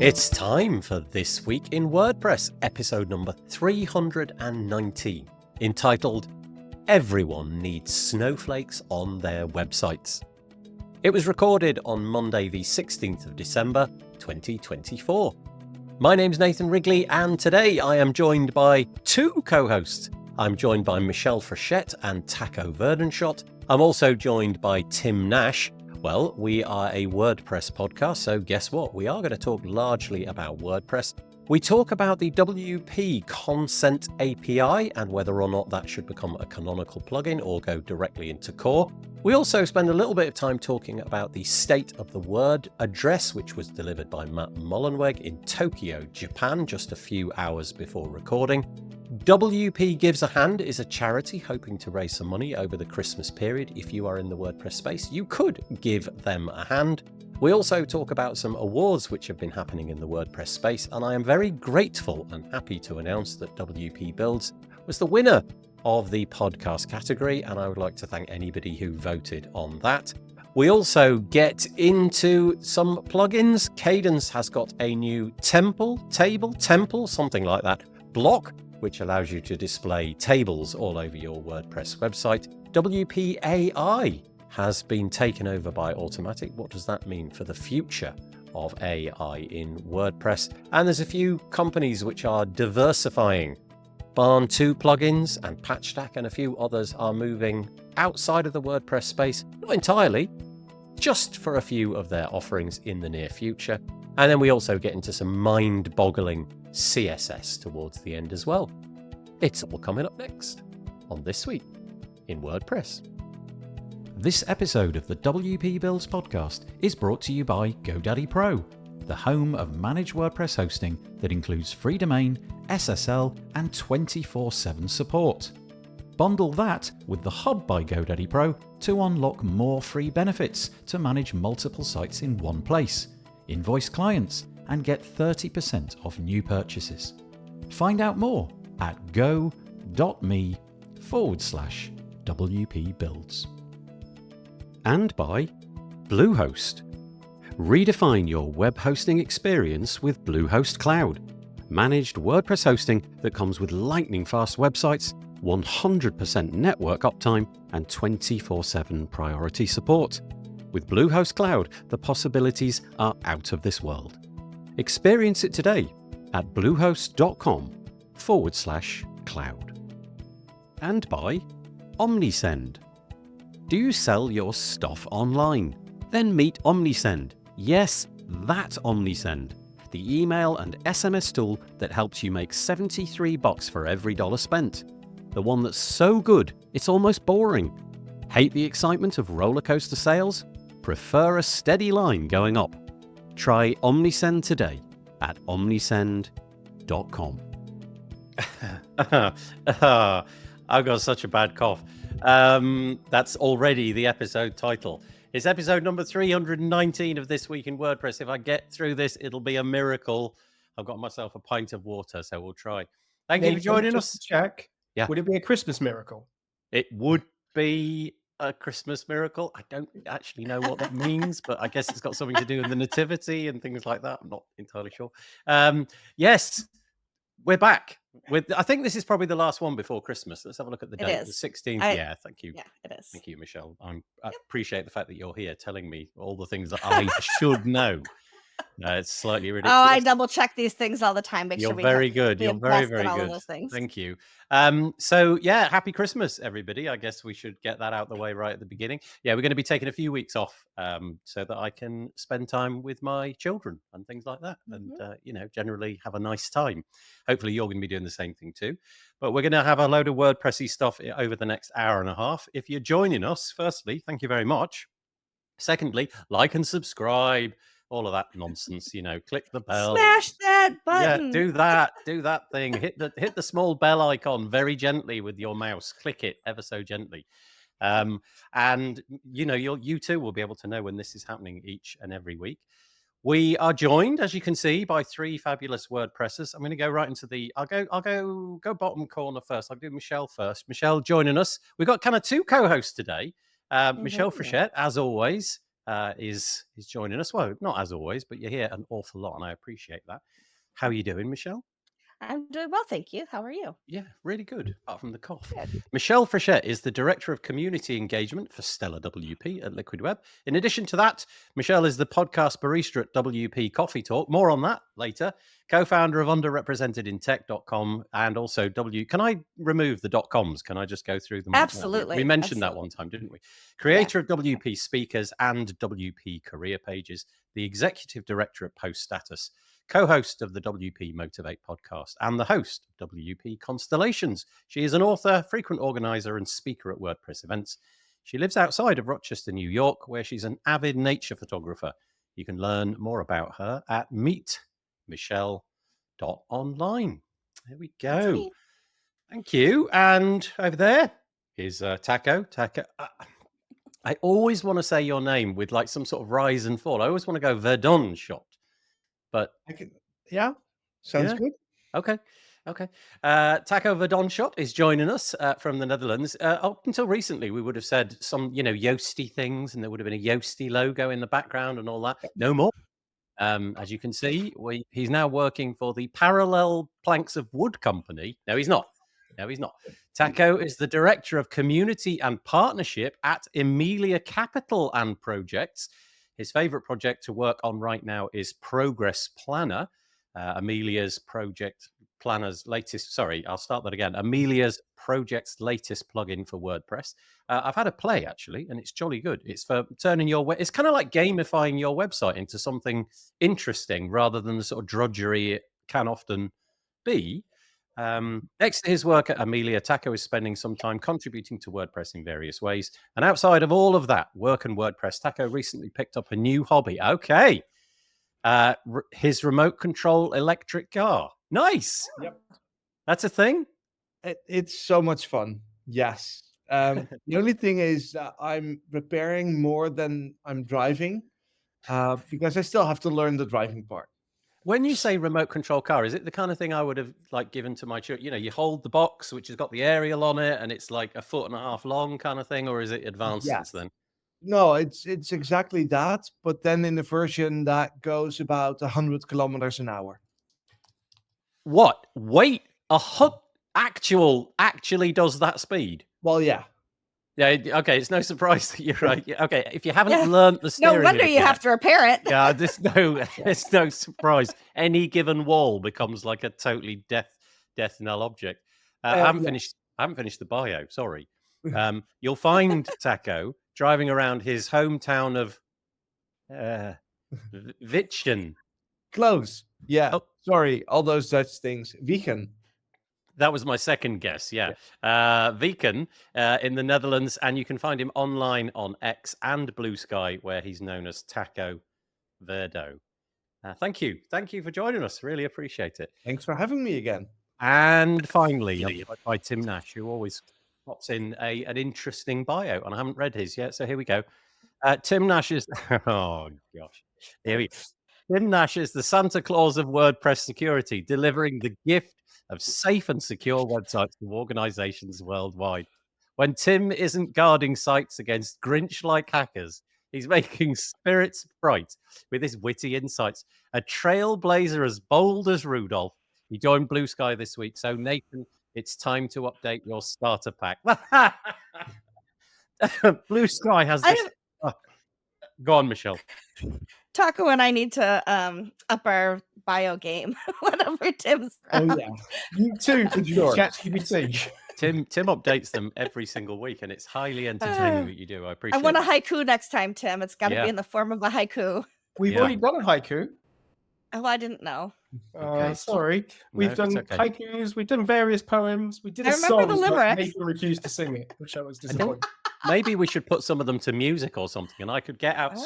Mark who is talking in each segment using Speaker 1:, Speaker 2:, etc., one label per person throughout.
Speaker 1: It's time for This Week in WordPress, episode number 319, entitled Everyone Needs Snowflakes on Their Websites. It was recorded on Monday the 16th of December 2024. My name's Nathan Wrigley, and today I am joined by two co-hosts. I'm joined by Michelle Frechette and Taco Verdenschot. I'm also joined by Tim Nash. Well, we are a WordPress podcast, so guess what? We are going to talk largely about WordPress. We talk about the WP Consent API and whether or not that should become a canonical plugin or go directly into core. We also spend a little bit of time talking about the state of the word address, which was delivered by Matt Mullenweg in Tokyo, Japan, just a few hours before recording. WPGivesAHand is a charity hoping to raise some money over the Christmas period. If you are in the WordPress space, you could give them a hand. We also talk about some awards which have been happening in the WordPress space, and I am very grateful and happy to announce that WPBuilds was the winner of the podcast category, and I would like to thank anybody who voted on that. We also get into some plugins. Kadence has got a new temple, something like that, block, which allows you to display tables all over your WordPress website. WPAI has been taken over by Automattic. What does that mean for the future of AI in WordPress? And there's a few companies which are diversifying. Barn 2 plugins and PatchStack and a few others are moving outside of the WordPress space, not entirely, just for a few of their offerings in the near future. And then we also get into some mind-boggling CSS towards the end as well. It's all coming up next on This Week in WordPress. This episode of the WPBuilds podcast is brought to you by GoDaddy Pro, the home of managed WordPress hosting that includes free domain, SSL, and 24/7 support. Bundle that with the Hub by GoDaddy Pro to unlock more free benefits to manage multiple sites in one place, invoice clients, and get 30% off new purchases. Find out more at go.me/WPBuilds. And by Bluehost. Redefine your web hosting experience with Bluehost Cloud. Managed WordPress hosting that comes with lightning-fast websites, 100% network uptime, and 24/7 priority support. With Bluehost Cloud, the possibilities are out of this world. Experience it today at bluehost.com/cloud. And by Omnisend. Do you sell your stuff online? Then meet Omnisend. Yes, that Omnisend. The email and SMS tool that helps you make $73 for every dollar spent. The one that's so good, it's almost boring. Hate the excitement of roller coaster sales? Prefer a steady line going up? Try Omnisend today at omnisend.com. I've got such a bad cough. That's already the episode title. It's episode number 319 of This Week in WordPress. If I get through this, it'll be a miracle. I've got myself a pint of water, so we'll try. Thank you for joining us.
Speaker 2: Check.
Speaker 1: Yeah.
Speaker 2: Would it be a Christmas miracle?
Speaker 1: It would be a Christmas miracle. I don't actually know what that means, but I guess it's got something to do with the nativity and things like that. I'm not entirely sure. Yes, we're back. I think this is probably the last one before Christmas. Let's have a look at the date. The 16th. Yeah, thank you.
Speaker 3: Yeah, it is.
Speaker 1: Thank you, Michelle. I appreciate the fact that you're here telling me all the things that I should know. It's slightly ridiculous.
Speaker 3: Oh, I double check these things all the time. Make
Speaker 1: You're
Speaker 3: sure
Speaker 1: very good. You're very, very
Speaker 3: all
Speaker 1: good.
Speaker 3: Of those things.
Speaker 1: Thank you. So yeah, happy Christmas, everybody. I guess we should get that out the way right at the beginning. Yeah, we're going to be taking a few weeks off so that I can spend time with my children and things like that, and generally have a nice time. Hopefully, you're going to be doing the same thing too. But we're going to have a load of WordPressy stuff over the next hour and a half. If you're joining us, firstly, thank you very much. Secondly, like and subscribe. All of that nonsense, click the bell.
Speaker 3: Smash that button.
Speaker 1: Yeah, do that thing. Hit the small bell icon very gently with your mouse. Click it ever so gently. And you too will be able to know when this is happening each and every week. We are joined, as you can see, by three fabulous WordPressers. I'm going to go right into I'll go bottom corner first. I'll do Michelle first. Michelle joining us. We've got kind of two co-hosts today. Michelle Frechette, as always. is joining us. Well, not as always, but you're here an awful lot, and I appreciate that. How are you doing, Michelle?
Speaker 3: I'm doing well, thank you. How are you?
Speaker 1: Yeah, really good, apart from the cough.
Speaker 3: Good.
Speaker 1: Michelle Frechette is the Director of Community Engagement for Stellar WP at Liquid Web. In addition to that, Michelle is the podcast barista at WP Coffee Talk. More on that later. Co-founder of underrepresentedintech.com and also Can I remove the .coms? Can I just go through them?
Speaker 3: Absolutely.
Speaker 1: We mentioned that one time, didn't we? Creator of WP Speakers and WP Career Pages, the Executive Director at Post Status, co-host of the WP Motivate podcast, and the host of WP Constellations. She is an author, frequent organizer, and speaker at WordPress events. She lives outside of Rochester, New York, where she's an avid nature photographer. You can learn more about her at meetmichelle.online. There we go. Thank you. And over there is Taco. I always want to say your name with like some sort of rise and fall. I always want to go Verdun shot. But
Speaker 2: sounds good.
Speaker 1: Okay. Taco Verdonschot is joining us from the Netherlands. Up until recently, we would have said some, Yoasty things, and there would have been a Yoasty logo in the background and all that. No more. As you can see, he's now working for the Parallel Planks of Wood Company. No, he's not. Taco is the Director of Community and Partnership at Emilia Capital and Projects. His favorite project to work on right now is Progress Planner, Amelia's project's latest plugin for WordPress. I've had a play actually, and it's jolly good. It's for turning it's kind of like gamifying your website into something interesting rather than the sort of drudgery it can often be. Next to his work at Amelia, Taco is spending some time contributing to WordPress in various ways. And outside of all of that work and WordPress, Taco recently picked up a new hobby. Okay. His remote control electric car. Nice.
Speaker 2: Yep.
Speaker 1: That's a thing?
Speaker 2: It's so much fun. Yes. The only thing is that I'm repairing more than I'm driving because I still have to learn the driving part.
Speaker 1: When you say remote control car, is it the kind of thing I would have like given to my children? You hold the box, which has got the aerial on it, and it's like 1.5 feet long kind of thing, or is it advanced since then?
Speaker 2: No, it's exactly that, but then in the version that goes about 100 kilometers an hour.
Speaker 1: What? Wait, actually does that speed?
Speaker 2: Well, yeah.
Speaker 1: Yeah, okay, it's no surprise that you're right. Okay, if you haven't learned the steering
Speaker 3: no wonder you have to repair it.
Speaker 1: Yeah, there's no surprise. Any given wall becomes like a totally death knell object. I haven't finished the bio. Sorry. You'll find Taco driving around his hometown of Witchen.
Speaker 2: Close. Yeah. Oh. Sorry, all those Dutch things. Wiegen.
Speaker 1: That was my second guess, yeah. Wiegen in the Netherlands, and you can find him online on X and Blue Sky, where he's known as Taco Verdo. Thank you for joining us. Really appreciate it.
Speaker 2: Thanks for having me again.
Speaker 1: And finally, by Tim Nash, who always pops in an interesting bio, and I haven't read his yet, so here we go. Tim Nash is oh gosh, here we go. Tim Nash is the Santa Claus of WordPress security, delivering the gift of safe and secure websites to organizations worldwide. When Tim isn't guarding sites against Grinch-like hackers, he's making spirits bright with his witty insights. A trailblazer as bold as Rudolph. He joined Blue Sky this week. So, Nathan, it's time to update your starter pack. Blue Sky has this. Go on, Michelle.
Speaker 3: Taco and I need to up our bio game whenever Tim's around.
Speaker 2: Oh, yeah. You too, for sure. ChatGPT.
Speaker 1: Tim updates them every single week, and it's highly entertaining that you do. I appreciate it.
Speaker 3: I want a haiku next time, Tim. It's got to be in the form of a haiku.
Speaker 4: We've already done a haiku.
Speaker 3: Oh, I didn't know.
Speaker 4: Sorry. We've done haikus. We've done various poems. We did a
Speaker 3: remember
Speaker 4: song,
Speaker 3: the lyrics.
Speaker 4: Nathan refused to sing it, which I was disappointed.
Speaker 1: Maybe we should put some of them to music or something, and I could get out,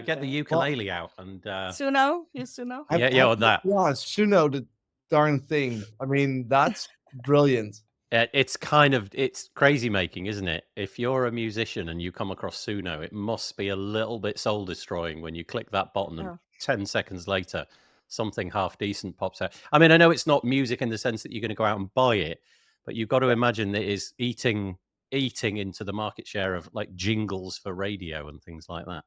Speaker 1: get the ukulele out and
Speaker 3: Suno, use Suno.
Speaker 1: Or that.
Speaker 2: Yeah, Suno, the darn thing. I mean, that's brilliant.
Speaker 1: It's crazy making, isn't it? If you're a musician and you come across Suno, it must be a little bit soul destroying when you click that button and 10 seconds later, something half decent pops out. I mean, I know it's not music in the sense that you're going to go out and buy it, but you've got to imagine that it is eating into the market share of like jingles for radio and things like that.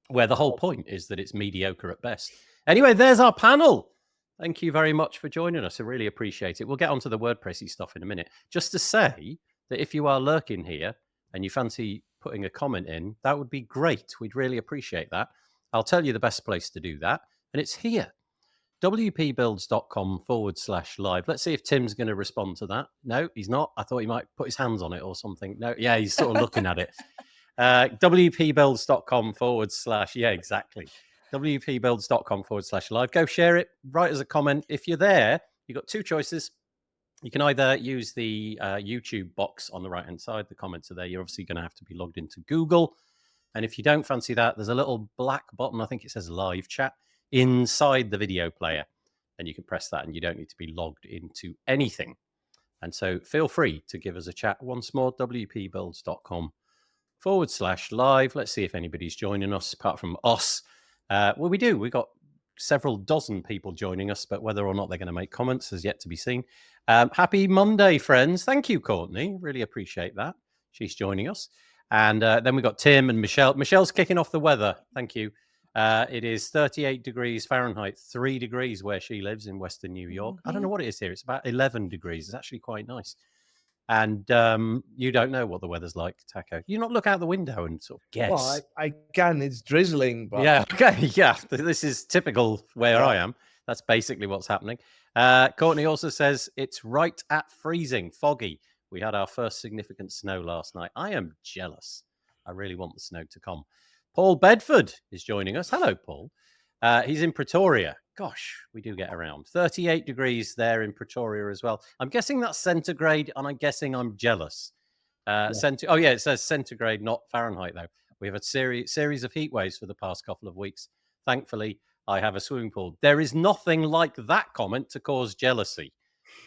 Speaker 1: where the whole point is that it's mediocre at best. Anyway, there's our panel. Thank you very much for joining us. I really appreciate it. We'll get onto the WordPressy stuff in a minute. Just to say that if you are lurking here and you fancy putting a comment in, that would be great. We'd really appreciate that. I'll tell you the best place to do that, and it's here. WPBuilds.com/live. Let's see if Tim's going to respond to that. No, he's not. I thought he might put his hands on it or something. No, yeah, he's sort of looking at it. WPBuilds.com/ yeah, exactly. WPBuilds.com/live. Go share it. Write us a comment. If you're there, you've got two choices. You can either use the YouTube box on the right-hand side. The comments are there. You're obviously going to have to be logged into Google. And if you don't fancy that, there's a little black button. I think it says live chat inside the video player. And you can press that and you don't need to be logged into anything. And so feel free to give us a chat once more. WPBuilds.com/live. Let's see if anybody's joining us apart from us. Well, we do. We've got several dozen people joining us, but whether or not they're going to make comments is yet to be seen. Happy Monday, friends. Thank you, Courtney. Really appreciate that. She's joining us. And then we've got Tim and Michelle. Michelle's kicking off the weather. Thank you. It is 38 degrees Fahrenheit, 3 degrees where she lives in Western New York. I don't know what it is here. It's about 11 degrees. It's actually quite nice. And you don't know what the weather's like, Taco. You not look out the window and sort of guess.
Speaker 2: Well, I can. It's drizzling. But...
Speaker 1: Yeah, okay. Yeah, this is typical where I am. That's basically what's happening. Courtney also says it's right at freezing, foggy. We had our first significant snow last night. I am jealous. I really want the snow to come. Paul Bedford is joining us. Hello, Paul. He's in Pretoria. Gosh, we do get around. 38 degrees there in Pretoria as well. I'm guessing that's centigrade, and I'm guessing I'm jealous. Oh, yeah, it says centigrade, not Fahrenheit, though. We have a series of heat waves for the past couple of weeks. Thankfully, I have a swimming pool. There is nothing like that comment to cause jealousy.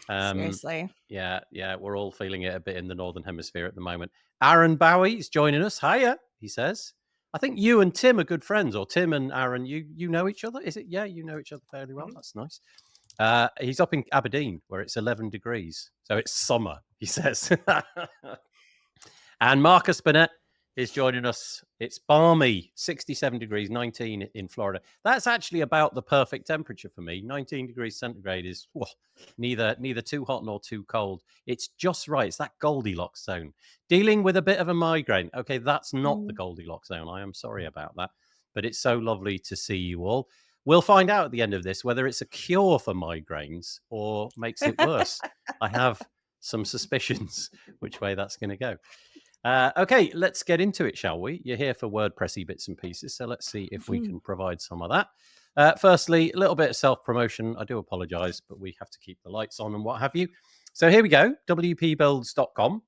Speaker 3: Seriously.
Speaker 1: Yeah, we're all feeling it a bit in the Northern Hemisphere at the moment. Aaron Bowie is joining us. Hiya, he says. I think you and Tim are good friends, or Tim and Aaron, you know each other? Is it? Yeah, you know each other fairly well. That's nice. He's up in Aberdeen, where it's 11 degrees. So it's summer, he says. And Marcus Burnett is joining us. It's balmy, 67 degrees, 19 in Florida. That's actually about the perfect temperature for me. 19 degrees centigrade is neither too hot nor too cold. It's just right. It's that Goldilocks zone. Dealing with a bit of a migraine. Okay, that's not the Goldilocks zone. I am sorry about that. But it's so lovely to see you all. We'll find out at the end of this whether it's a cure for migraines or makes it worse. I have some suspicions which way that's going to go. Okay, let's get into it, shall we? You're here for WordPressy bits and pieces, so let's see if we can provide some of that. Firstly, a little bit of self-promotion. I do apologize, but we have to keep the lights on and what have you. So here we go, WPBuilds.com.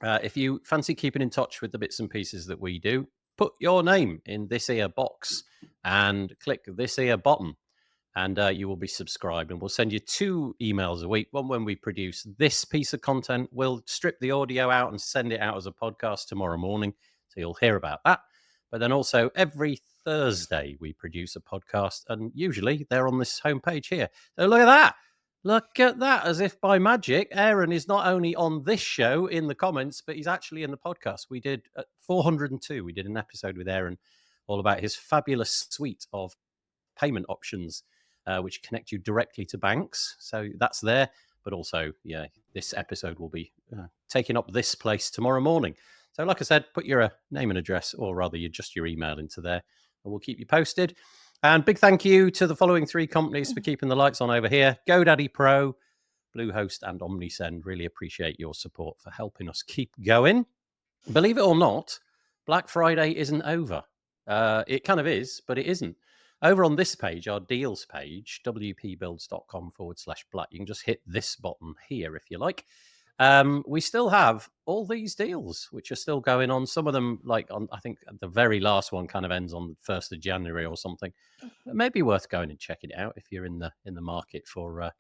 Speaker 1: If you fancy keeping in touch with the bits and pieces that we do, put your name in this here box and click this here button. And you will be subscribed, and we'll send you 2 emails a week. One when we produce this piece of content. We'll strip the audio out and send it out as a podcast tomorrow morning, so you'll hear about that. But then also every Thursday we produce a podcast, and usually they're on this homepage here. So look at that. Look at that. As if by magic, Aaron is not only on this show in the comments, but he's actually in the podcast. We did 402. We did an episode with Aaron all about his fabulous suite of payment options, which connect you directly to banks. So that's there. But also, yeah, this episode will be taking up this place tomorrow morning. So like I said, put your name and address, or rather just your email into there, and we'll keep you posted. And big thank you to the following 3 companies for keeping the lights on over here. GoDaddy Pro, Bluehost, and OmniSend. Really appreciate your support for helping us keep going. Believe it or not, Black Friday isn't over. It kind of is, but it isn't. Over on this page, our deals page, wpbuilds.com/black, you can just hit this button here if you like. We still have all these deals, which are still going on. Some of them, like on, I think the very last one kind of ends on the 1st of January or something. It may be worth going and checking it out if you're in the market for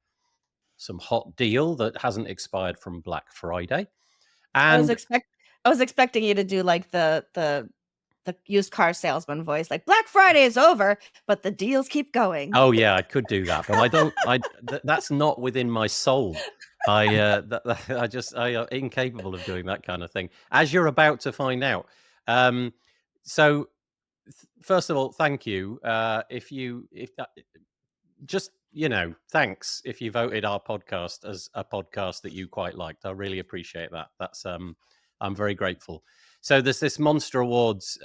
Speaker 1: some hot deal that hasn't expired from Black Friday. And
Speaker 3: I was expecting you to do like the used car salesman voice, like Black Friday is over, but the deals keep going.
Speaker 1: Oh yeah, I could do that, but I don't. That's not within my soul. I am incapable of doing that kind of thing, as you're about to find out. So first of all, thank you. Just, thanks if you voted our podcast as a podcast that you quite liked. I really appreciate that. That's I'm very grateful. So there's this Monster Awards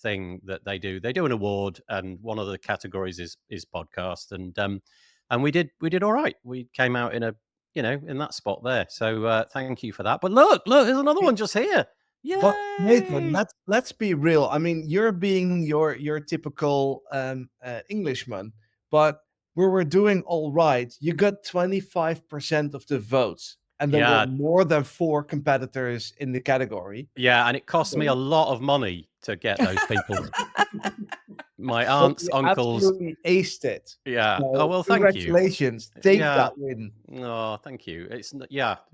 Speaker 1: thing that they do. They do an award, and one of the categories is podcast, and we did all right. We came out in in that spot there. So thank you for that. But look, there's another one just here. Yeah.
Speaker 2: But Nathan, let's be real. I mean, you're being your typical Englishman, but we were doing all right. You got 25% of the votes, and there were more than 4 competitors in the category.
Speaker 1: Yeah, and it cost me a lot of money to get those people. My aunts, uncles.
Speaker 2: Absolutely aced it.
Speaker 1: Yeah.
Speaker 2: So,
Speaker 1: oh, well, thank you.
Speaker 2: Congratulations. Take that win.
Speaker 1: Oh, thank you.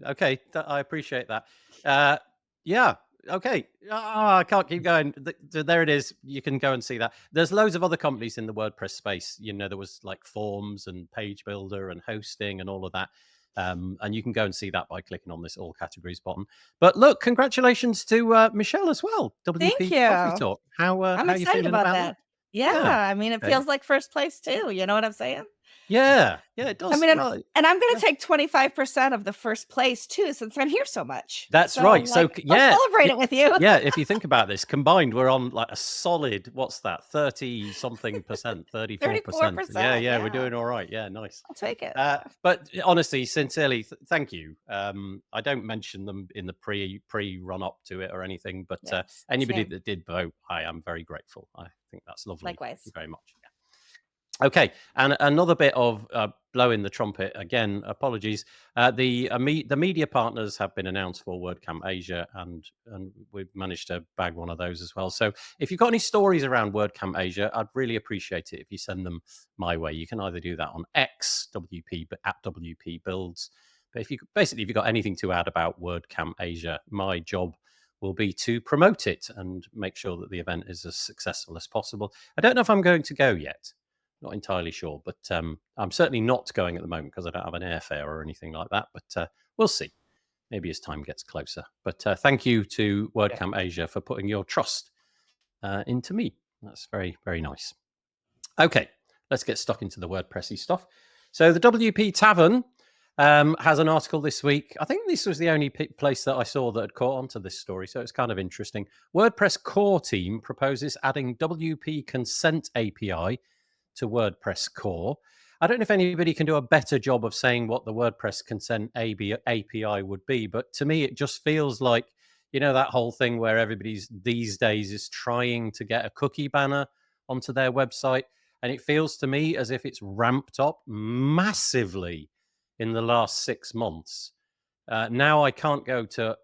Speaker 1: Okay. I appreciate that. Yeah. Okay. I can't keep going. There it is. You can go and see that. There's loads of other companies in the WordPress space. There was like Forms and Page Builder and hosting and all of that. And you can go and see that by clicking on this all categories button. But look, congratulations to Michelle as well. WP
Speaker 3: Thank you.
Speaker 1: Coffee Talk.
Speaker 3: I'm
Speaker 1: how you
Speaker 3: excited
Speaker 1: feeling
Speaker 3: about that.
Speaker 1: that?
Speaker 3: Yeah, I mean, it feels like first place too. You know what I'm saying?
Speaker 1: Yeah, it does.
Speaker 3: I mean, and I'm going to take 25% of the first place too, since I'm here so much.
Speaker 1: That's right. So
Speaker 3: I'll celebrate it with you.
Speaker 1: Yeah, if you think about this, combined, we're on like a solid, what's that, 30-something percent, 34%. Yeah, we're doing all right. Yeah, nice.
Speaker 3: I'll take it.
Speaker 1: But honestly, sincerely, thank you. I don't mention them in the pre-run up to it or anything, but anybody that did vote, I am very grateful. I think that's lovely.
Speaker 3: Likewise.
Speaker 1: Thank you very much. Yeah. Okay, and another bit of blowing the trumpet again. Apologies. The media partners have been announced for WordCamp Asia, and we've managed to bag one of those as well. So if you've got any stories around WordCamp Asia, I'd really appreciate it if you send them my way. You can either do that on X, at WPBuilds. But if you've got anything to add about WordCamp Asia, my job will be to promote it and make sure that the event is as successful as possible. I don't know if I'm going to go yet. Not entirely sure, but I'm certainly not going at the moment because I don't have an airfare or anything like that. But we'll see. Maybe as time gets closer. But thank you to WordCamp Asia for putting your trust into me. That's very, very nice. Okay, let's get stuck into the WordPressy stuff. So the WP Tavern has an article this week. I think this was the only place that I saw that had caught onto this story, so it's kind of interesting. WordPress core team proposes adding WP consent API to WordPress core. I don't know if anybody can do a better job of saying what the WordPress consent API would be, but to me, it just feels like, that whole thing where everybody's these days is trying to get a cookie banner onto their website. And it feels to me as if it's ramped up massively in the last 6 months. Now I can't go to,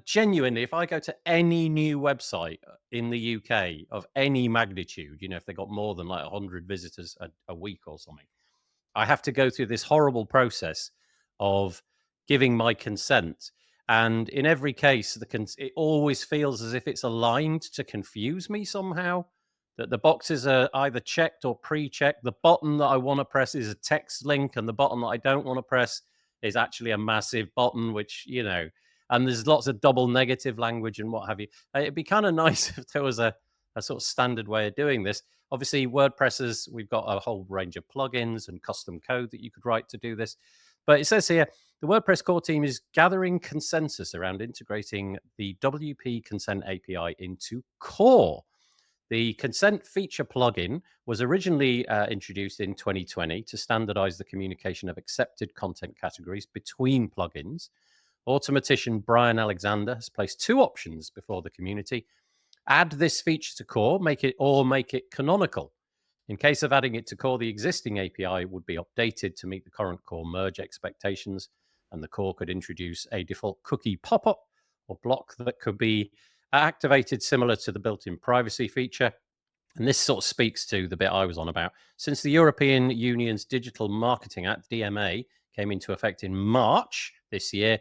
Speaker 1: genuinely, if I go to any new website in the UK of any magnitude, if they got more than 100 visitors a week or something, I have to go through this horrible process of giving my consent. And in every case, it always feels as if it's aligned to confuse me somehow, that the boxes are either checked or pre-checked. The button that I want to press is a text link, and the button that I don't want to press is actually a massive button, which, and there's lots of double negative language and what have you. It'd be kind of nice if there was a sort of standard way of doing this. Obviously, WordPressers, we've got a whole range of plugins and custom code that you could write to do this. But it says here, the WordPress core team is gathering consensus around integrating the WP Consent API into core. The consent feature plugin was originally introduced in 2020 to standardize the communication of accepted content categories between plugins. Automatician Brian Alexander has placed 2 options before the community. Add this feature to core, make it canonical. In case of adding it to core, the existing API would be updated to meet the current core merge expectations, and the core could introduce a default cookie pop-up or block that could be activated similar to the built-in privacy feature. And this sort of speaks to the bit I was on about. Since the European Union's Digital Marketing Act, DMA, came into effect in March this year,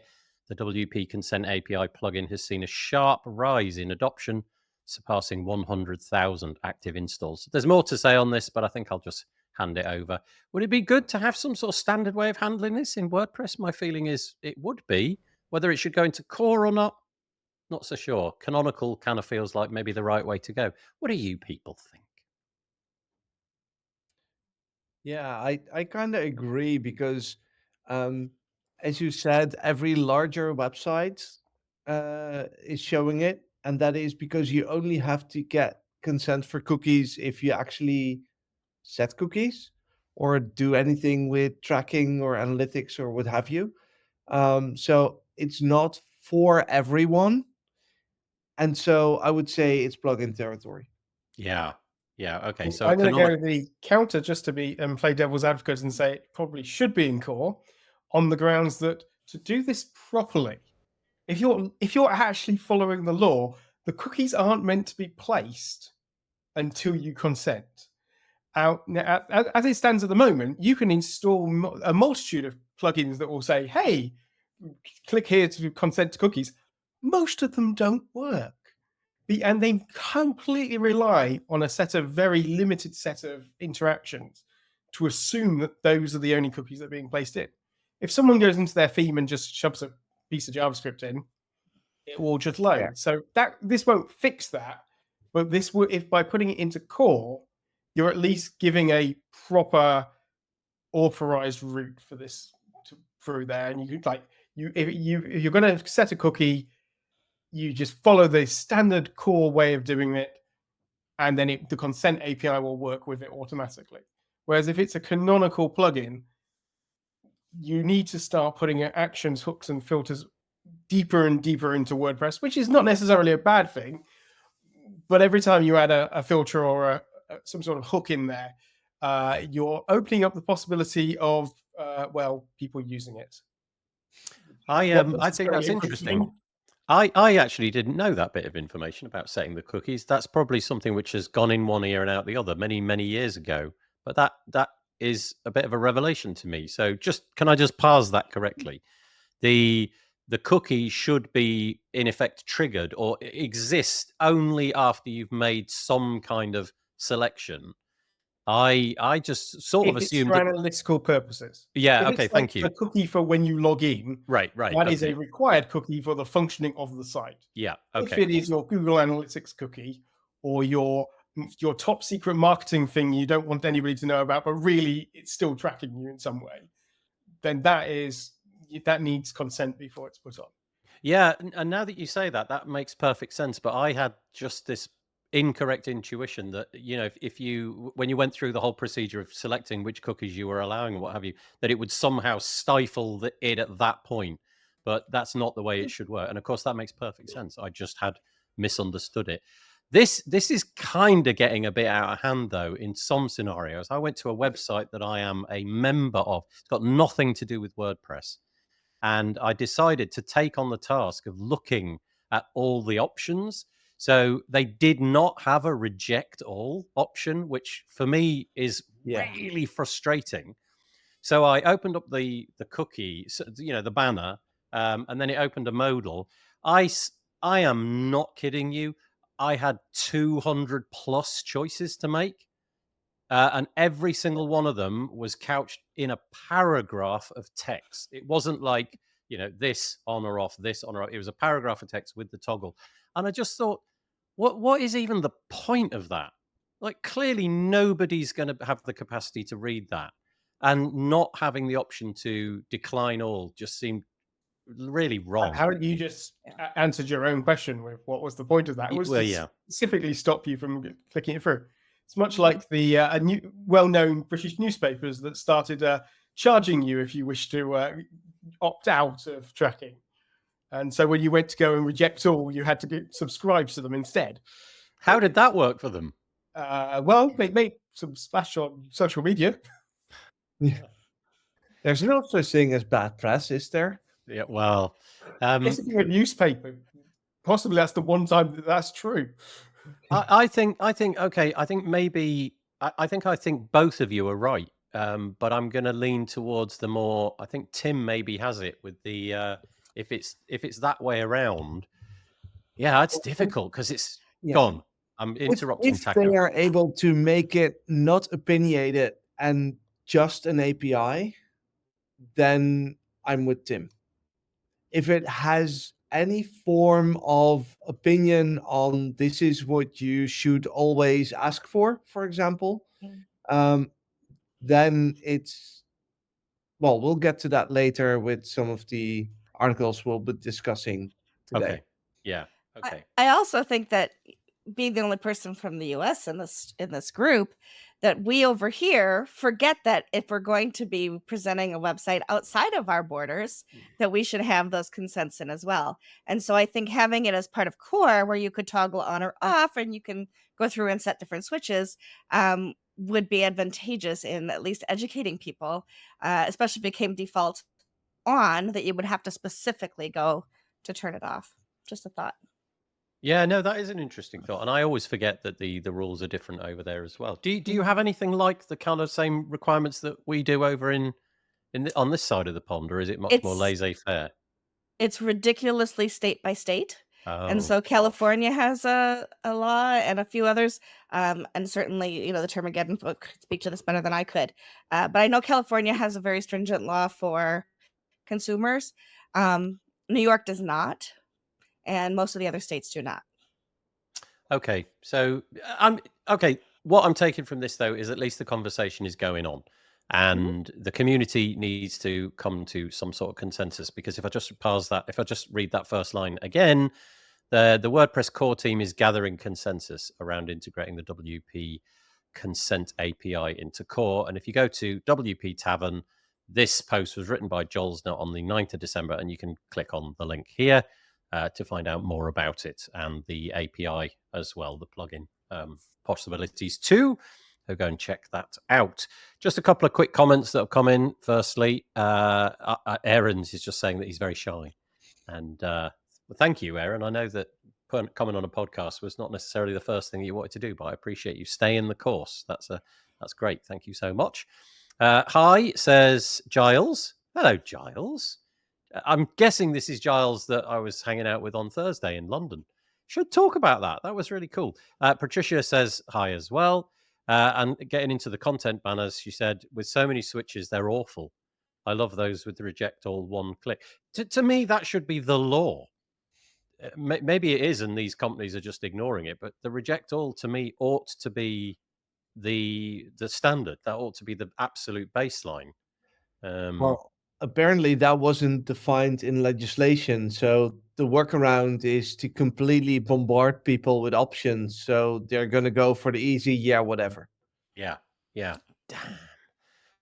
Speaker 1: the WP Consent API plugin has seen a sharp rise in adoption, surpassing 100,000 active installs. There's more to say on this, but I think I'll just hand it over. Would it be good to have some sort of standard way of handling this in WordPress? My feeling is it would be. Whether it should go into core or not, not so sure. Canonical kind of feels like maybe the right way to go. What do you people think?
Speaker 2: Yeah, I kind of agree because, as you said, every larger website is showing it, and that is because you only have to get consent for cookies if you actually set cookies or do anything with tracking or analytics or what have you. So it's not for everyone, and so I would say it's plugin territory.
Speaker 1: Yeah. Yeah. Okay. So
Speaker 4: I'm going to go the counter just to be play devil's advocate and say it probably should be in core, on the grounds that to do this properly, if you're actually following the law, the cookies aren't meant to be placed until you consent. Now, as it stands at the moment, you can install a multitude of plugins that will say, "Hey, click here to consent to cookies." Most of them don't work. And they completely rely on a very limited set of interactions to assume that those are the only cookies that are being placed in. If someone goes into their theme and just shoves a piece of JavaScript in, it will just load.
Speaker 2: Yeah.
Speaker 4: So this won't fix that, but this will, if by putting it into core, you're at least giving a proper authorized route for this through there. And you could if you're going to set a cookie, you just follow the standard core way of doing it, and then the consent API will work with it automatically. Whereas if it's a canonical plugin, you need to start putting actions, hooks, and filters deeper and deeper into WordPress, which is not necessarily a bad thing. But every time you add a filter or some sort of hook in there, you're opening up the possibility of people using it.
Speaker 1: I think that's interesting. I actually didn't know that bit of information about setting the cookies. That's probably something which has gone in one ear and out the other many years ago. But that is a bit of a revelation to me. So can I just parse that correctly? The cookie should be in effect triggered or exist only after you've made some kind of selection. I just sort of assumed
Speaker 4: for analytical purposes.
Speaker 1: Yeah. Okay. Thank you.
Speaker 4: The cookie for when you log in,
Speaker 1: right.
Speaker 4: That is a required cookie for the functioning of the site.
Speaker 1: Yeah. Okay.
Speaker 4: If it is your Google Analytics cookie or your top secret marketing thing you don't want anybody to know about, but really it's still tracking you in some way, then that needs consent before it's put on.
Speaker 1: Yeah, and now that you say that makes perfect sense. But I had just this incorrect intuition that, if you, when you went through the whole procedure of selecting which cookies you were allowing and what have you, that it would somehow stifle it at that point. But that's not the way it should work. And of course, that makes perfect sense. I just had misunderstood it. This is kind of getting a bit out of hand, though, in some scenarios. I went to a website that I am a member of. It's got nothing to do with WordPress. And I decided to take on the task of looking at all the options. So they did not have a reject all option, which for me is really frustrating. So I opened up the cookie, the banner, and then it opened a modal. I am not kidding you. I had 200 plus choices to make. And every single one of them was couched in a paragraph of text. It wasn't like, this on or off, this on or off. It was a paragraph of text with the toggle. And I just thought, what is even the point of that? Like, clearly nobody's going to have the capacity to read that. And not having the option to decline all just seemed really wrong.
Speaker 4: How did you just answered your own question with what was the point of that? It was specifically stop you from clicking it through. It's much like the well-known British newspapers that started charging you if you wish to opt out of tracking. And so when you went to go and reject all, you had to subscribe to them instead.
Speaker 1: How did that work for them?
Speaker 4: They made some splash on social media.
Speaker 2: Yeah. There's no such thing as bad press, is there?
Speaker 1: Yeah, well...
Speaker 4: Basically a newspaper. Possibly that's the one time that's true.
Speaker 1: I think maybe I think both of you are right, but I'm going to lean towards the more. I think Tim maybe has it with the if it's that way around. Yeah, it's difficult because it's gone. I'm interrupting.
Speaker 2: If they are able to make it not opinionated and just an API, then I'm with Tim. If it has any form of opinion on this is what you should always ask for example, then it's, well, we'll get to that later with some of the articles we'll be discussing today.
Speaker 1: Okay. Yeah. Okay.
Speaker 3: I also think that being the only person from the US in this group, that we over here forget that if we're going to be presenting a website outside of our borders, that we should have those consents in as well. And so I think having it as part of core, where you could toggle on or off and you can go through and set different switches, would be advantageous in at least educating people, especially if it became default on, that you would have to specifically go to turn it off. Just a thought.
Speaker 1: Yeah, no, that is an interesting thought, and I always forget that the rules are different over there as well. Do you have anything like the kind of same requirements that we do over on this side of the pond, or is it much more
Speaker 3: It's
Speaker 1: laissez-faire?
Speaker 3: it's ridiculously state by state. And
Speaker 1: Oh,
Speaker 3: so
Speaker 1: gosh.
Speaker 3: California has a law and a few others. And certainly, the Termageddon book could speak to this better than I could. But I know California has a very stringent law for consumers. New York does not, and most of the other states do not.
Speaker 1: Okay, so okay. What I'm taking from this, though, is at least the conversation is going on, and the community needs to come to some sort of consensus. Because if I just read that first line again, the WordPress core team is gathering consensus around integrating the WP consent API into core. And if you go to WP Tavern, this post was written by Jolsner on the 9th of December, and you can click on the link here to find out more about it and the API as well, the plugin possibilities too. So go and check that out. Just a couple of quick comments that have come in. Firstly, Aaron's is just saying that he's very shy. And well, thank you, Aaron. I know that coming on a podcast was not necessarily the first thing you wanted to do, but I appreciate you staying the course. That's great. Thank you so much. Hi, says Giles. Hello, Giles. I'm guessing this is Giles that I was hanging out with on Thursday in London. Should talk about that. That was really cool. Patricia says hi as well. And getting into the content banners, she said, with so many switches, they're awful. I love those with the reject all one click. To me, that should be the law. Maybe it is, and these companies are just ignoring it. But the reject all, to me, ought to be the standard. That ought to be the absolute baseline.
Speaker 2: Well, apparently that wasn't defined in legislation. So the workaround is to completely bombard people with options. So they're going to go for the easy, yeah, whatever.
Speaker 1: Yeah. Damn.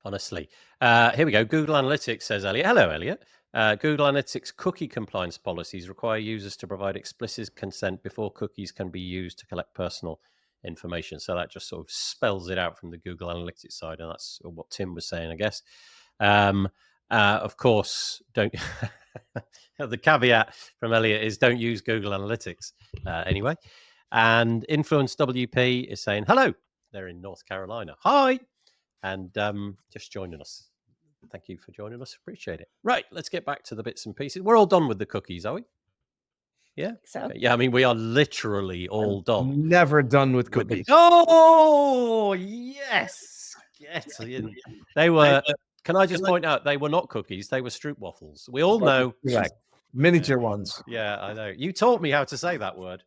Speaker 1: Honestly. Here we go. Google Analytics, says Elliot. Hello, Elliot. Google Analytics cookie compliance policies require users to provide explicit consent before cookies can be used to collect personal information. So that just sort of spells it out from the Google Analytics side. And that's what Tim was saying, I guess. Of course, don't. The caveat from Elliot is don't use Google Analytics anyway. And Influence WP is saying, hello. They're in North Carolina. Hi. And just joining us. Thank you for joining us. Appreciate it. Right, let's get back to the bits and pieces. We're all done with the cookies, are we? Yeah.
Speaker 3: So
Speaker 1: Okay. Yeah, I mean, we are literally all done.
Speaker 2: Never done with cookies.
Speaker 1: Oh, yes. Get in. They were. Can I just point out, they were not cookies. They were stroop waffles. We all know.
Speaker 2: Correct. Miniature ones.
Speaker 1: Yeah, I know. You taught me how to say that word.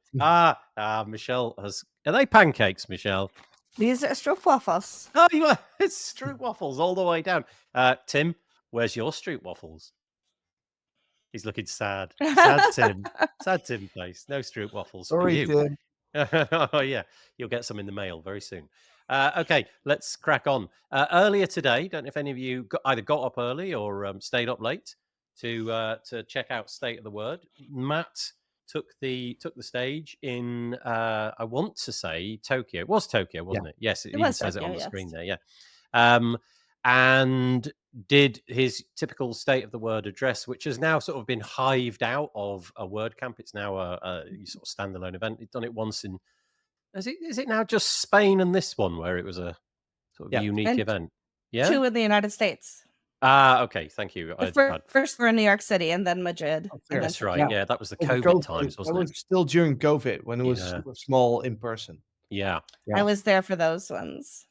Speaker 1: Michelle has. Are they pancakes, Michelle?
Speaker 3: these are stroop waffles.
Speaker 1: Oh, you are. It's stroop waffles all the way down. Tim, where's your stroop waffles? He's looking sad. Sad Tim. Sad Tim face. No stroop waffles for
Speaker 2: Sorry,
Speaker 1: you.
Speaker 2: Tim.
Speaker 1: Oh, yeah. You'll get some in the mail very soon. Okay, let's crack on. Earlier today, don't know if any of you either got up early or stayed up late to check out State of the Word. Matt took the stage in I want to say Tokyo. It was Tokyo, wasn't it? Yes, it even says
Speaker 3: Tokyo,
Speaker 1: it on the
Speaker 3: yes.
Speaker 1: screen there. Yeah. And did his typical State of the Word address, which has now sort of been hived out of a WordCamp. It's now a sort of standalone event. He'd done it once in. Is it now just Spain and this one where it was a sort of unique
Speaker 3: And
Speaker 1: event? Yeah.
Speaker 3: 2 in the United States.
Speaker 1: Okay. Thank you.
Speaker 3: First were in New York City and then Madrid. And then
Speaker 1: That's right.
Speaker 2: Yeah.
Speaker 1: Yeah, that was the
Speaker 2: Over
Speaker 1: COVID times, wasn't
Speaker 2: that
Speaker 1: it?
Speaker 2: was still during COVID when it was
Speaker 1: Yeah.
Speaker 2: small in person.
Speaker 1: Yeah.
Speaker 3: I was there for those ones.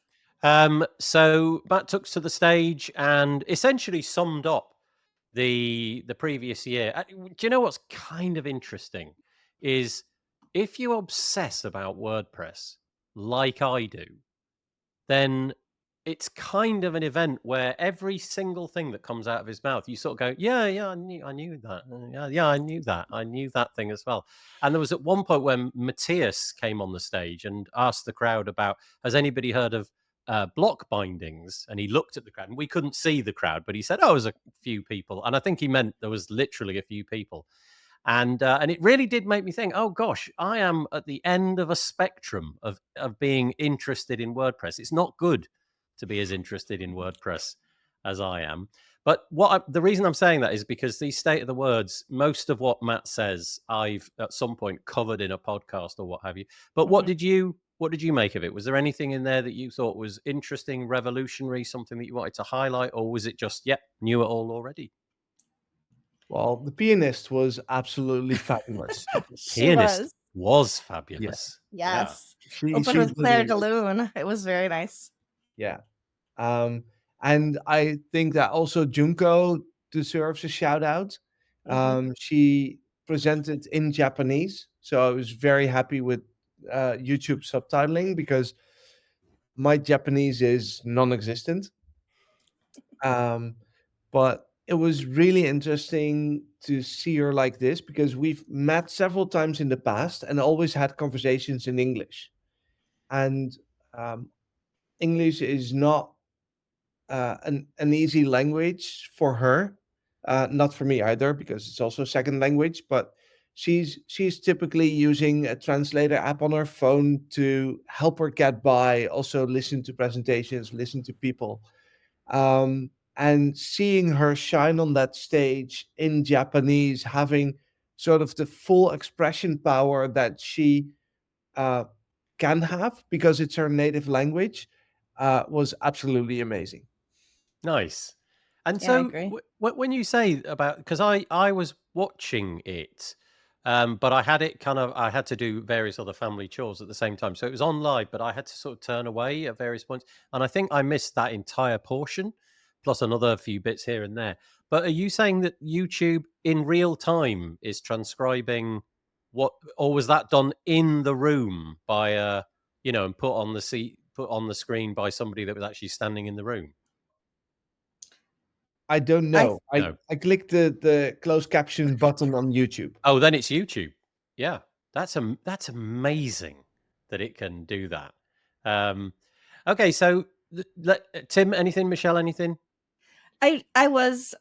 Speaker 1: So Matt took to the stage and essentially summed up the previous year. Do you know what's kind of interesting is if you obsess about WordPress like I do, then it's kind of an event where every single thing that comes out of his mouth, you sort of go, yeah, I knew that. Yeah, I knew that. I knew that thing as well. And there was at one point when Matthias came on the stage and asked the crowd about, has anybody heard of block bindings? And he looked at the crowd, and we couldn't see the crowd, but he said, oh, there was a few people. And I think he meant there was literally a few people. And it really did make me think, oh gosh, I am at the end of a spectrum of being interested in WordPress. It's not good to be as interested in WordPress as I am. But the reason I'm saying that is because these state of the words, most of what Matt says, I've at some point covered in a podcast or what have you. But what did you make of it? Was there anything in there that you thought was interesting, revolutionary, something that you wanted to highlight, or was it just, knew it all already?
Speaker 2: Well, the pianist was absolutely fabulous.
Speaker 3: She
Speaker 1: Pianist
Speaker 3: was.
Speaker 1: fabulous.
Speaker 3: Yes.
Speaker 2: She
Speaker 3: Open with Claire
Speaker 2: literally was-
Speaker 3: DeLune. It was very nice.
Speaker 2: Yeah. And I think that also Junko deserves a shout out. She presented in Japanese, so I was very happy with YouTube subtitling because my Japanese is non-existent. But it was really interesting to see her like this because we've met several times in the past and always had conversations in English. And English is not an easy language for her, not for me either because it's also a second language. But she's typically using a translator app on her phone to help her get by. Also, listen to presentations, listen to people, and seeing her shine on that stage in Japanese, having sort of the full expression power that she can have because it's her native language, was absolutely amazing.
Speaker 1: Nice. And
Speaker 3: Yeah, I
Speaker 1: so
Speaker 3: agree.
Speaker 1: when you say about, because I was watching it, but I had to do various other family chores at the same time. So it was on live, but I had to sort of turn away at various points. And I think I missed that entire portion, plus another few bits here and there. But are you saying that YouTube in real time is transcribing or was that done in the room by and put on the screen by somebody that was actually standing in the room?
Speaker 2: I don't know.
Speaker 1: No.
Speaker 2: I clicked the closed caption button on YouTube.
Speaker 1: Oh, then it's YouTube. Yeah, that's amazing that it can do that. Okay, so Tim, anything? Michelle, anything?
Speaker 3: I was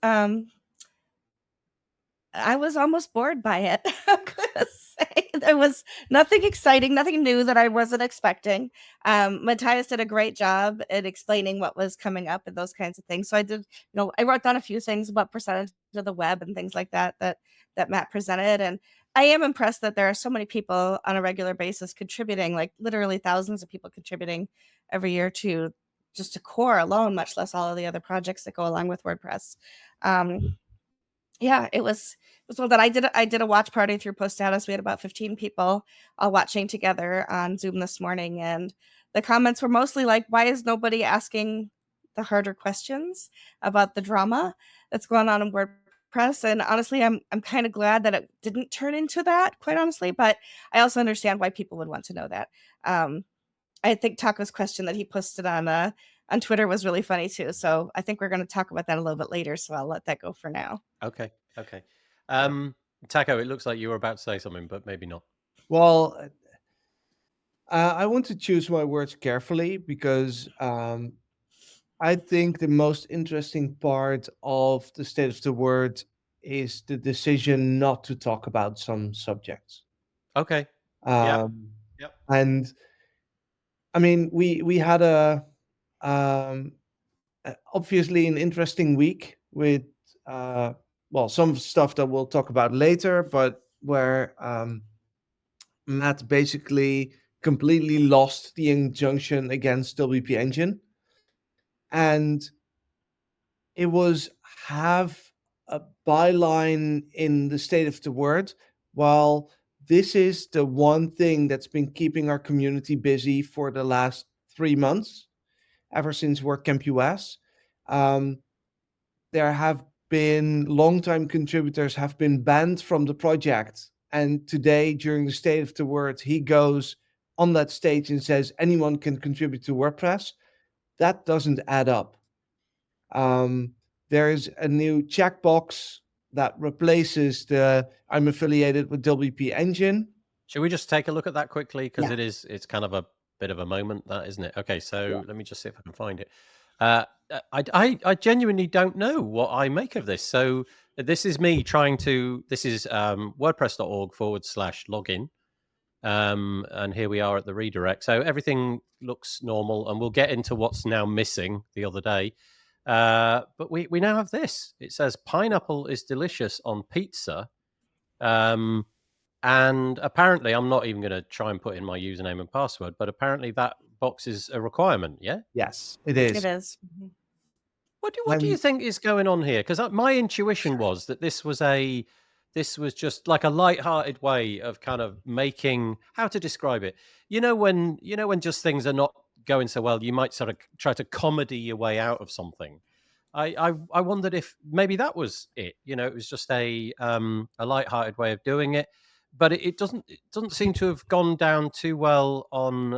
Speaker 3: almost bored by it. I'm gonna say there was nothing exciting, nothing new that I wasn't expecting. Matthias did a great job at explaining what was coming up and those kinds of things. So I did, I wrote down a few things about percentage of the web and things like that Matt presented. And I am impressed that there are so many people on a regular basis contributing, like literally thousands of people contributing every year to just a core alone, much less all of the other projects that go along with WordPress. Yeah, it was well that I did a watch party through Post Status. We had about 15 people all watching together on Zoom this morning, and the comments were mostly like, why is nobody asking the harder questions about the drama that's going on in WordPress? And honestly, I'm kind of glad that it didn't turn into that, quite honestly, but I also understand why people would want to know that. I think Taco's question that he posted on Twitter was really funny too. So I think we're going to talk about that a little bit later. So I'll let that go for now.
Speaker 1: Okay. Taco, it looks like you were about to say something, but maybe not.
Speaker 2: Well, I want to choose my words carefully because I think the most interesting part of the state of the word is the decision not to talk about some subjects.
Speaker 1: Okay. Yep.
Speaker 2: And I mean, we had obviously an interesting week with some stuff that we'll talk about later, but where Matt basically completely lost the injunction against WP Engine, and it was have a byline in the state of the word. Well, this is the one thing that's been keeping our community busy for the last 3 months, ever since WordCamp US. There have been longtime contributors have been banned from the project. And today, during the State of the Word, he goes on that stage and says anyone can contribute to WordPress. That doesn't add up. There's a new checkbox that replaces the I'm affiliated with WP Engine.
Speaker 1: Should we just take a look at that quickly? Because
Speaker 2: Yeah.
Speaker 1: it's kind of a bit of a moment, that, isn't it? Okay, so let me just see if I can find it. I genuinely don't know what I make of this. So this is me trying to, this is wordpress.org/login. And here we are at the redirect. So everything looks normal, and we'll get into what's now missing the other day. But we now have this. It says pineapple is delicious on pizza. And apparently, I'm not even going to try and put in my username and password, but apparently that box is a requirement. Yeah.
Speaker 2: Yes, it is.
Speaker 3: It is.
Speaker 1: What do you think is going on here? Because my intuition was that this was just like a light-hearted way of kind of making, how to describe it. When just things are not going so well, you might sort of try to comedy your way out of something. I wondered if maybe that was it. It was just a light-hearted way of doing it. But it doesn't seem to have gone down too well on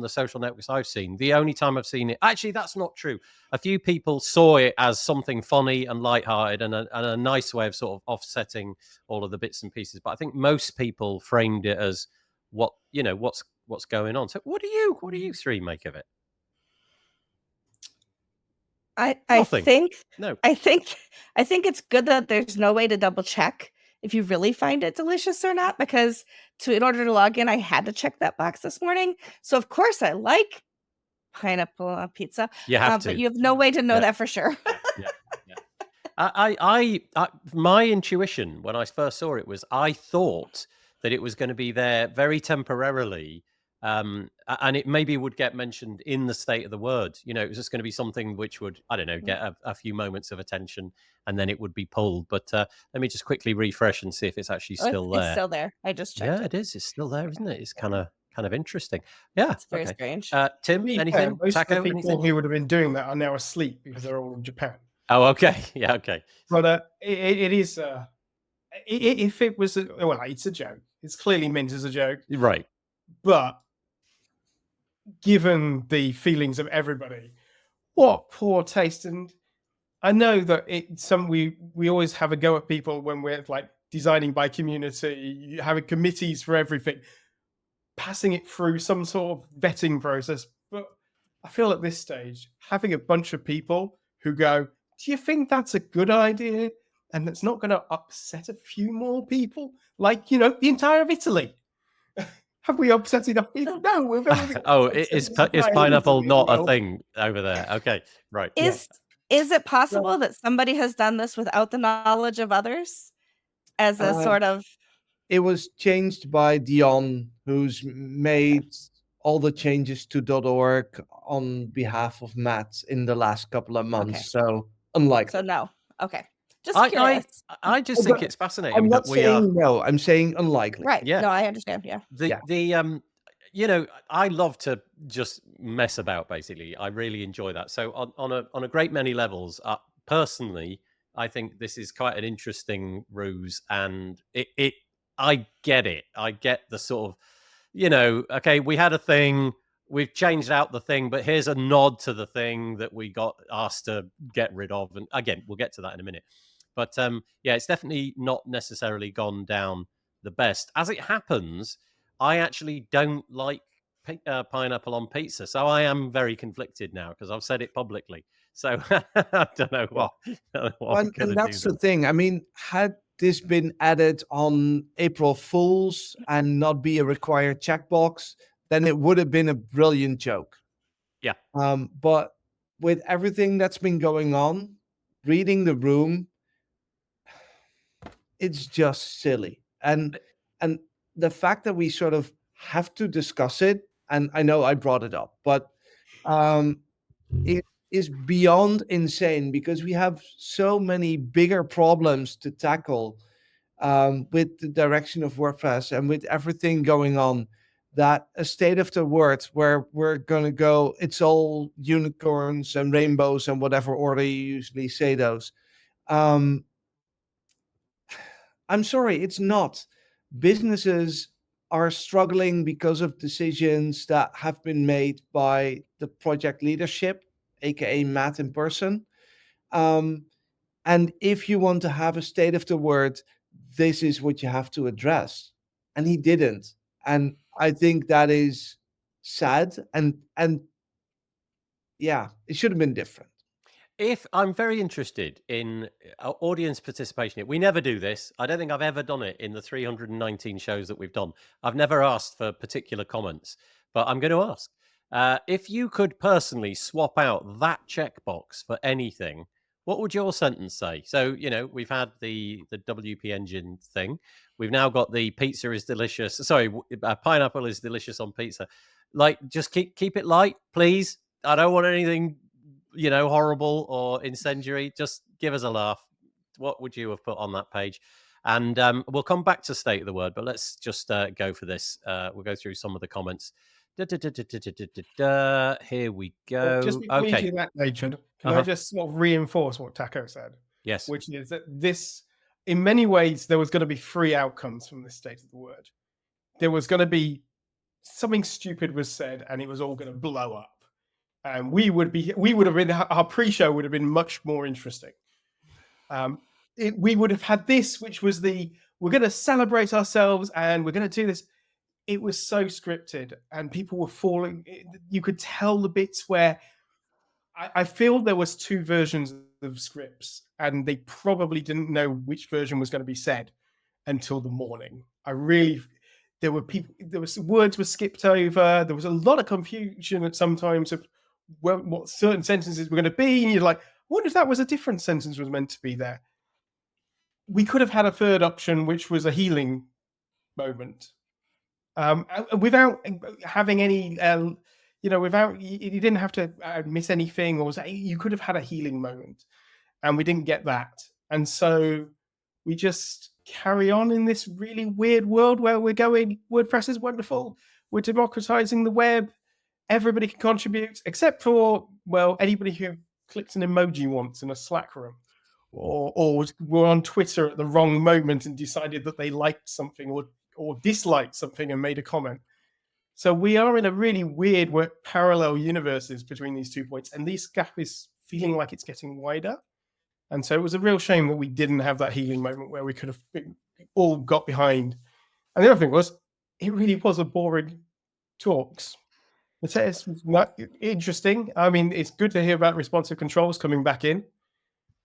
Speaker 1: the social networks I've seen. The only time I've seen it, actually, that's not true. A few people saw it as something funny and lighthearted and a nice way of sort of offsetting all of the bits and pieces. But I think most people framed it as what's going on. So what do you three make of it?
Speaker 3: I
Speaker 1: Nothing.
Speaker 3: think
Speaker 1: No.
Speaker 3: I think it's good that there's no way to double check if you really find it delicious or not, because in order to log in, I had to check that box this morning. So of course I like pineapple on pizza.
Speaker 1: You have to.
Speaker 3: But you have no way to know that for sure.
Speaker 1: Yeah. I my intuition when I first saw it was I thought that it was going to be there very temporarily, and it maybe would get mentioned in the State of the Word. It was just going to be something which would, I don't know, get a few moments of attention and then it would be pulled. But let me just quickly refresh and see if it's actually still there.
Speaker 3: It's still there. I just checked.
Speaker 1: Yeah, it is. It's still there, isn't it? It's kind of interesting. Yeah,
Speaker 3: it's very strange.
Speaker 1: Tim, anything?
Speaker 4: Most
Speaker 1: Taco,
Speaker 4: of the people who would have been doing that are now asleep because they're all in Japan.
Speaker 1: Oh, okay. Yeah, okay.
Speaker 4: But it is. If it was, it's a joke. It's clearly meant as a joke,
Speaker 1: right?
Speaker 4: But given the feelings of everybody, what poor taste! And I know that we always have a go at people when we're like designing by community, having committees for everything, passing it through some sort of vetting process. But I feel at this stage, having a bunch of people who go, do you think that's a good idea? And it's not going to upset a few more people? Like, the entire of Italy. Have we upset enough people? No, we're going to...
Speaker 1: is pineapple not a thing over there? Okay, right.
Speaker 3: Is it possible that somebody has done this without the knowledge of others as a sort of...
Speaker 2: It was changed by Dion, who's made all the changes to .org on behalf of Matt in the last couple of months. Okay. So unlikely.
Speaker 3: So no. Okay. Just curious.
Speaker 1: I just think it's fascinating.
Speaker 2: I'm not saying no. I'm saying unlikely.
Speaker 3: Right.
Speaker 1: Yeah.
Speaker 3: No, I understand. Yeah.
Speaker 1: I love to just mess about. Basically, I really enjoy that. So on a great many levels, personally, I think this is quite an interesting ruse, and I get it. I get the sort of, okay, we had a thing, we've changed out the thing, but here's a nod to the thing that we got asked to get rid of. And again, we'll get to that in a minute. But it's definitely not necessarily gone down the best. As it happens, I actually don't like pineapple on pizza. So I am very conflicted now because I've said it publicly. So I don't know what
Speaker 2: and that's the thing. I mean, had this been added on April Fool's and not be a required checkbox, then it would have been a brilliant joke.
Speaker 1: Yeah.
Speaker 2: But with everything that's been going on, reading the room, it's just silly. And the fact that we sort of have to discuss it, and I know I brought it up, but it is beyond insane because we have so many bigger problems to tackle with the direction of WordPress and with everything going on, that a state of the word where we're going to go, it's all unicorns and rainbows and whatever order you usually say those. Um, I'm sorry, it's not. Businesses are struggling because of decisions that have been made by the project leadership, aka Matt in person. Um, and if you want to have a state of the word, this is what you have to address. And he didn't. And I think that is sad. And yeah, it should have been different.
Speaker 1: If I'm very interested in audience participation, we never do this. I don't think I've ever done it in the 319 shows that we've done. I've never asked for particular comments, but I'm going to ask. If you could personally swap out that checkbox for anything, what would your sentence say? So, we've had the WP engine thing. We've now got the pizza is delicious. Sorry, pineapple is delicious on pizza. Like, just keep it light, please. I don't want anything horrible or incendiary. Just give us a laugh. What would you have put on that page? And we'll come back to state of the word, but let's just go for this. We'll go through some of the comments. Here we go.
Speaker 4: Just before you do that, Richard, can I just sort of reinforce what Taco said?
Speaker 1: Yes.
Speaker 4: Which is that this, in many ways, there was going to be 3 outcomes from this state of the word. There was going to be something stupid was said, and it was all going to blow up. And we would have been, our pre-show would have been much more interesting. We would have had this, which was we're going to celebrate ourselves and we're going to do this. It was so scripted and people were falling. You could tell the bits where I feel there was 2 versions of scripts and they probably didn't know which version was going to be said until the morning. There was words were skipped over. There was a lot of confusion at sometimes of what certain sentences were going to be. And you're like, I wonder if that was a different sentence was meant to be there. We could have had a third option, which was a healing moment. Without having any, without, you didn't have to miss anything, or you could have had a healing moment. And we didn't get that. And so we just carry on in this really weird world where we're going, WordPress is wonderful. We're democratizing the web. Everybody can contribute, except for, anybody who clicked an emoji once in a Slack room, or were on Twitter at the wrong moment and decided that they liked something or disliked something and made a comment. So we are in a really weird parallel universes between these 2 points, and this gap is feeling like it's getting wider. And so it was a real shame that we didn't have that healing moment where we could have all got behind. And the other thing was, it really was a boring talks. It's not interesting. I mean, it's good to hear about responsive controls coming back in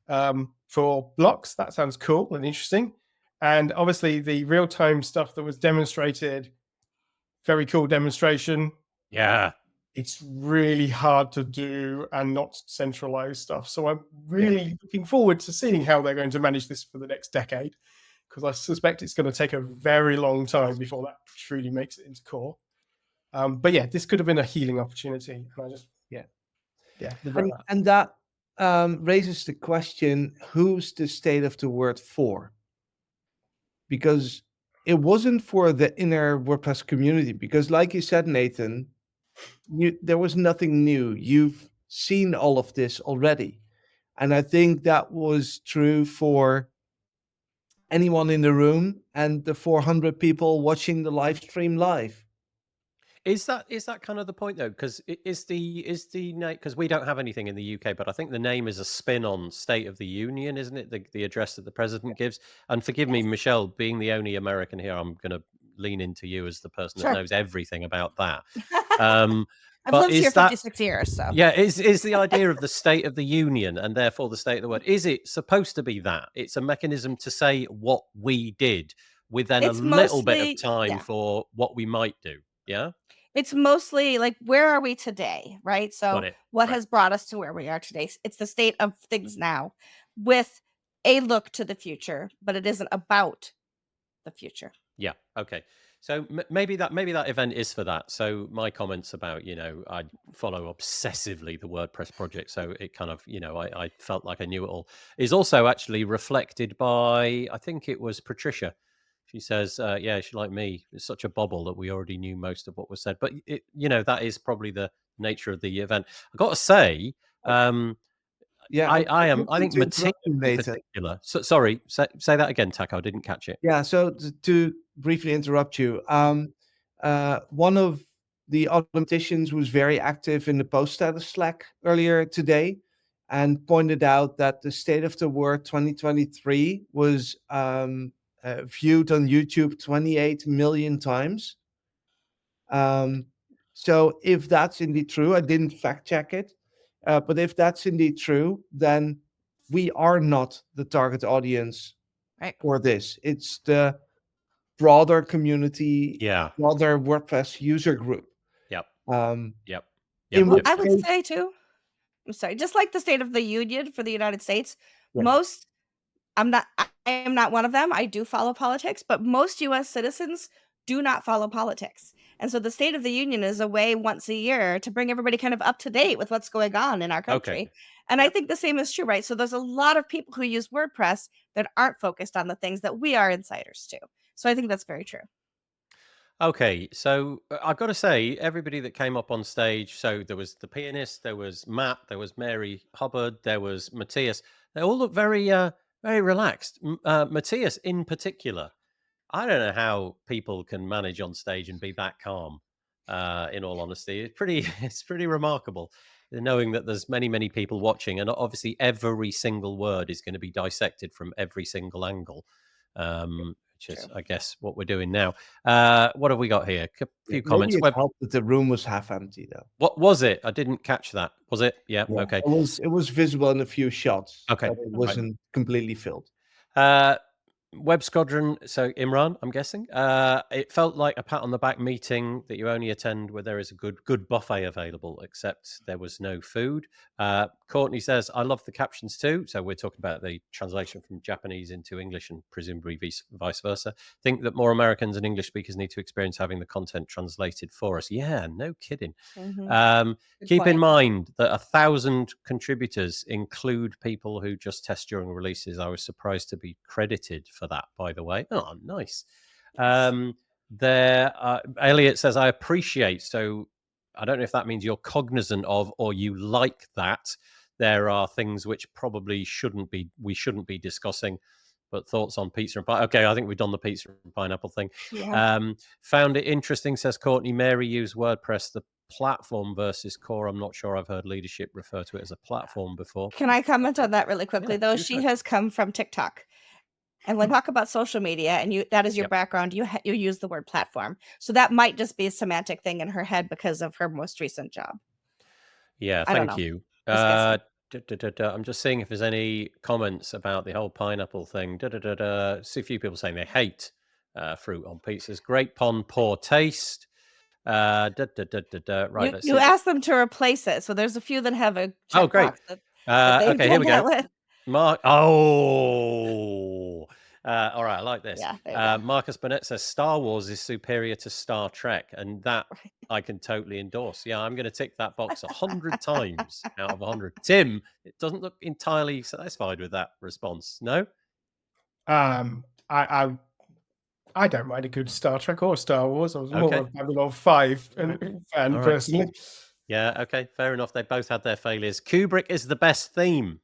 Speaker 4: for blocks. That sounds cool and interesting. And obviously the real-time stuff that was demonstrated, very cool demonstration.
Speaker 1: Yeah.
Speaker 4: It's really hard to do and not centralized stuff. So I'm really looking forward to seeing how they're going to manage this for the next decade, because I suspect it's going to take a very long time before that truly makes it into core. But yeah, this could have been a healing opportunity. And I just,
Speaker 2: And that raises the question, who's the state of the word for? Because it wasn't for the inner WordPress community. Because like you said, Nathan, there was nothing new. You've seen all of this already. And I think that was true for anyone in the room and the 400 people watching the live stream live.
Speaker 1: Is that kind of the point though? Because is the name, because we don't have anything in the UK, but I think the name is a spin on State of the Union, isn't it? The address that the president gives. And forgive me, Michelle, being the only American here, I'm going to lean into you as the person that knows everything about that.
Speaker 3: I've lived here 56 years, so
Speaker 1: yeah, is the idea of the State of the Union and therefore the state of the word, is it supposed to be that it's a mechanism to say what we did with then it's a little bit of time for what we might do? Yeah.
Speaker 3: It's mostly like, where are we today, right? So what has brought us to where we are today? It's the state of things now with a look to the future, but it isn't about the future.
Speaker 1: Yeah. Okay. So maybe that event is for that. So my comments about, I follow obsessively the WordPress project. So it kind of, I felt like I knew it all, is also actually reflected by, I think it was Patricia. She says, yeah, she like me. It's such a bobble that we already knew most of what was said. But, that is probably the nature of the event. I've got to say,
Speaker 2: Yeah,
Speaker 1: I am. I
Speaker 2: sorry
Speaker 1: think
Speaker 2: to interrupt
Speaker 1: Matthias
Speaker 2: you,
Speaker 1: in
Speaker 2: Nathan.
Speaker 1: particular. So, sorry, say that again, Taco. I didn't catch it.
Speaker 2: Yeah, so to briefly interrupt you, one of the automaticians was very active in the post status Slack earlier today and pointed out that the State of the Word 2023 was viewed on YouTube 28 million times. So if that's indeed true, I didn't fact check it, but if that's indeed true, then we are not the target audience
Speaker 3: Right.
Speaker 2: for this. It's the broader community,
Speaker 1: Yeah.
Speaker 2: broader WordPress user group.
Speaker 1: Yep.
Speaker 2: Um,
Speaker 1: Yep.
Speaker 2: in
Speaker 3: Well,
Speaker 2: which
Speaker 3: I would
Speaker 2: case,
Speaker 3: say too. I'm sorry, just like the State of the Union for the United States,
Speaker 2: Yeah.
Speaker 3: most I am not one of them. I do follow politics, but most US citizens do not follow politics. And so the State of the Union is a way once a year to bring everybody kind of up to date with what's going on in our country.
Speaker 1: Okay.
Speaker 3: And I
Speaker 1: Yep.
Speaker 3: think the same is true, right? So there's a lot of people who use WordPress that aren't focused on the things that we are insiders to. So I think that's very true.
Speaker 1: Okay, so I've got to say, everybody that came up on stage, so there was the pianist, there was Matt, there was Mary Hubbard, there was Matthias. They all look very, very relaxed. Matthias, in particular, I don't know how people can manage on stage and be that calm. In all honesty, it's pretty, it's pretty remarkable, knowing that there's many, many people watching, and obviously every single word is going to be dissected from every single angle. Which is,
Speaker 3: True.
Speaker 1: I guess, what we're doing now. What have we got here? A few comments.
Speaker 2: maybe it helped that the room was half empty, though.
Speaker 1: What was it? I didn't catch that. Was it? Yeah.
Speaker 2: Yeah,
Speaker 1: Okay.
Speaker 2: it was visible in a few shots,
Speaker 1: Okay.
Speaker 2: but it
Speaker 1: Right.
Speaker 2: wasn't completely filled.
Speaker 1: Web Squadron, so Imran, I'm guessing. It felt like a pat on the back meeting that you only attend where there is a good buffet available, except there was no food. Courtney says, I love the captions too. So we're talking about the translation from Japanese into English and presumably vice versa. Think that more Americans and English speakers need to experience having the content translated for us. Yeah, no kidding.
Speaker 3: Mhm. Good
Speaker 1: Keep in
Speaker 3: point.
Speaker 1: mind that 1,000 contributors include people who just test during releases. I was surprised to be credited for that, by the way. Oh, nice. Elliot says, I appreciate. So I don't know if that means you're cognizant of or you like that. There are things which probably we shouldn't be discussing. But thoughts on pizza and pie? Okay, I think we've done the pizza and pineapple thing.
Speaker 3: Yeah.
Speaker 1: Found it interesting, says Courtney. Mary used WordPress, the platform versus core. I'm not sure I've heard leadership refer to it as a platform before.
Speaker 3: Can I comment on that really quickly,
Speaker 1: Yeah,
Speaker 3: though?
Speaker 1: go
Speaker 3: She
Speaker 1: for it.
Speaker 3: has come from TikTok. And when we talk about social media and that is your
Speaker 1: Yep.
Speaker 3: background, you use the word platform. So that might just be a semantic thing in her head because of her most recent job.
Speaker 1: Yeah,
Speaker 3: I don't
Speaker 1: thank
Speaker 3: know.
Speaker 1: you.
Speaker 3: Just guessing.
Speaker 1: I'm just seeing if there's any comments about the whole pineapple thing. See a few people saying they hate fruit on pizzas. Great pun, poor taste. Right, let's
Speaker 3: You
Speaker 1: see.
Speaker 3: asked them to replace it. So there's a few that have a
Speaker 1: Oh, great.
Speaker 3: checkbox that they've
Speaker 1: Okay, here
Speaker 3: done
Speaker 1: we
Speaker 3: that
Speaker 1: go.
Speaker 3: with.
Speaker 1: Mark. Oh, all right. I like this.
Speaker 3: Yeah, there you go.
Speaker 1: Marcus Burnett says Star Wars is superior to Star Trek, and that I can totally endorse. Yeah, I'm going to tick that box 100 times out of 100. Tim, it doesn't look entirely satisfied with that response. No.
Speaker 4: I don't mind a good Star Trek or Star Wars. I was more
Speaker 1: Okay.
Speaker 4: of a Babylon 5
Speaker 1: All
Speaker 4: fan
Speaker 1: right.
Speaker 4: personally.
Speaker 1: Yeah. Okay. Fair enough. They both had their failures. Kubrick is the best theme.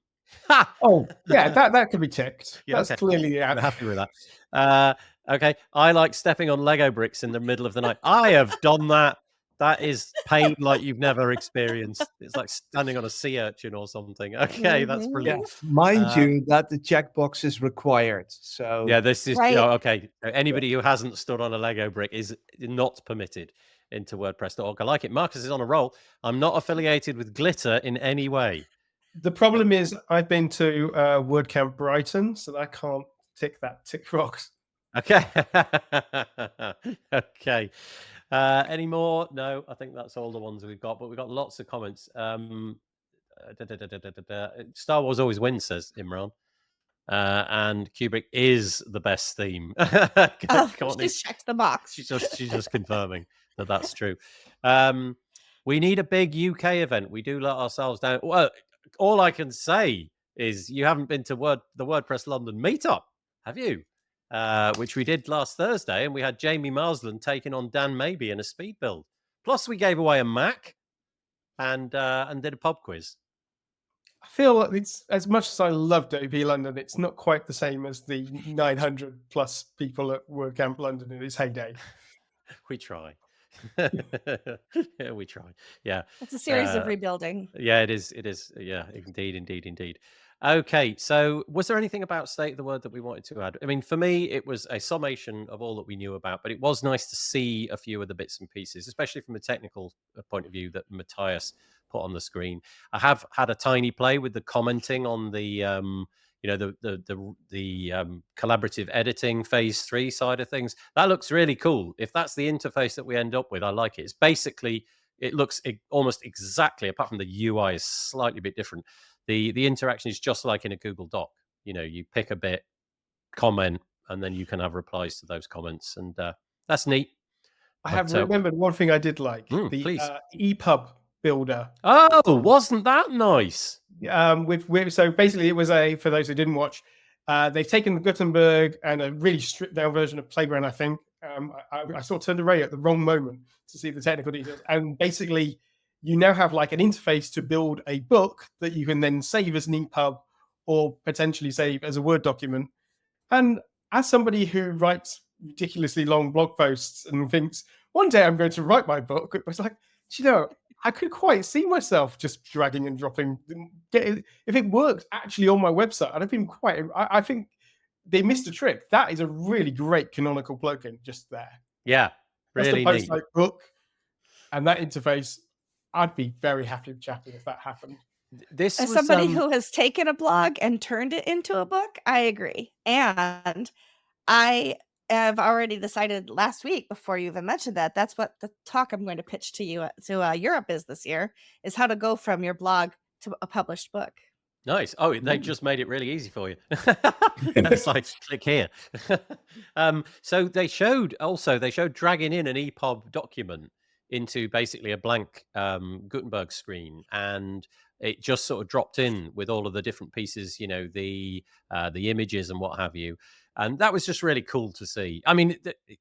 Speaker 1: Ha!
Speaker 4: Oh, yeah, that can be ticked.
Speaker 1: Yeah,
Speaker 4: That's
Speaker 1: okay.
Speaker 4: clearly
Speaker 1: I'm happy with that. Okay. I like stepping on Lego bricks in the middle of the night. I have done that. That is pain like you've never experienced. It's like standing on a sea urchin or something. Okay, that's
Speaker 3: Mhm.
Speaker 1: brilliant.
Speaker 2: Mind you, that the checkbox is required. So
Speaker 1: Yeah, this is
Speaker 3: Right.
Speaker 1: okay. Anybody who hasn't stood on a Lego brick is not permitted into WordPress.org. I like it. Marcus is on a roll. I'm not affiliated with Glitter in any way.
Speaker 4: The problem is I've been to WordCamp Brighton, so I can't tick box.
Speaker 1: Okay. Okay. Any more? No, I think that's all the ones we've got, but we've got lots of comments. Star Wars always wins, says Imran. And Kubrick is the best theme.
Speaker 3: Oh,
Speaker 1: Courtney,
Speaker 3: she's checked the box.
Speaker 1: she's just confirming that that's true. We need a big UK event. We do let ourselves down. Well, all I can say is you haven't been to the WordPress London meetup, have you? Which we did last Thursday, and we had Jamie Marsland taking on Dan Maybe in a speed build. Plus, we gave away a Mac and did a pub quiz.
Speaker 4: I feel like it's, as much as I love WP London, it's not quite the same as the 900 plus people at WordCamp London in its heyday.
Speaker 1: We try. Yeah, we try. Yeah.
Speaker 3: It's a series of rebuilding.
Speaker 1: Yeah, it is. It is. Yeah, indeed, indeed, indeed. Okay, so was there anything about State of the Word that we wanted to add? I mean, for me, it was a summation of all that we knew about, but it was nice to see a few of the bits and pieces, especially from a technical point of view that Matthias put on the screen. I have had a tiny play with the commenting on the, collaborative editing phase 3 side of things. That looks really cool. If that's the interface that we end up with, I like it. It's basically, it looks almost exactly, apart from the UI is slightly bit different. The interaction is just like in a Google Doc. You pick a bit, comment, and then you can have replies to those comments, and that's neat.
Speaker 4: I have remembered one thing I did like, the
Speaker 1: please.
Speaker 4: EPUB builder.
Speaker 1: Oh, wasn't that nice?
Speaker 4: So basically, it was for those who didn't watch, they've taken the Gutenberg and a really stripped down version of Playground, I think. I sort of turned away at the wrong moment to see the technical details. And basically, you now have like an interface to build a book that you can then save as an EPUB or potentially save as a Word document. And as somebody who writes ridiculously long blog posts and thinks, one day I'm going to write my book, it was like, I could quite see myself just dragging and dropping. If it worked actually on my website, I'd have been I think they missed a trick. That is a really great Canonical plugin just there.
Speaker 1: Yeah, really
Speaker 4: neat.
Speaker 1: Like
Speaker 4: book and that interface, I'd be very happy with chatting if that happened.
Speaker 3: As somebody who has taken a blog and turned it into a book, I agree. And I have already decided last week, before you even mentioned that, that's what the talk I'm going to pitch to you to Europe is this year, is how to go from your blog to a published book.
Speaker 1: Nice. Oh, they just made it really easy for you. It's like, click here. So they showed dragging in an EPUB document into basically a blank Gutenberg screen, and it just sort of dropped in with all of the different pieces, the images and what have you. And that was just really cool to see. I mean,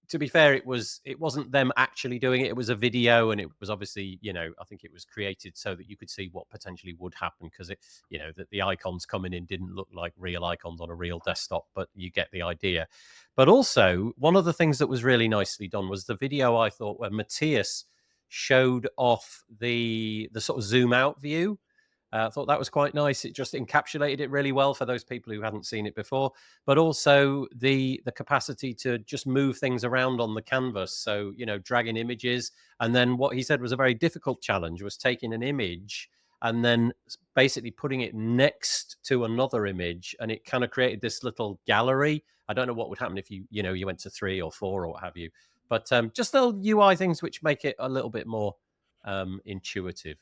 Speaker 1: to be fair, it wasn't them actually doing it. It was a video, and it was obviously, I think it was created so that you could see what potentially would happen, because that the icons coming in didn't look like real icons on a real desktop, but you get the idea. But also, one of the things that was really nicely done was the video, I thought, where Matthias showed off the sort of zoom out view. I thought that was quite nice. It just encapsulated it really well for those people who hadn't seen it before, but also the capacity to just move things around on the canvas. So, dragging images. And then what he said was a very difficult challenge was taking an image and then basically putting it next to another image. And it kind of created this little gallery. I don't know what would happen if you went to 3 or 4 or what have you, but just little UI things which make it a little bit more intuitive.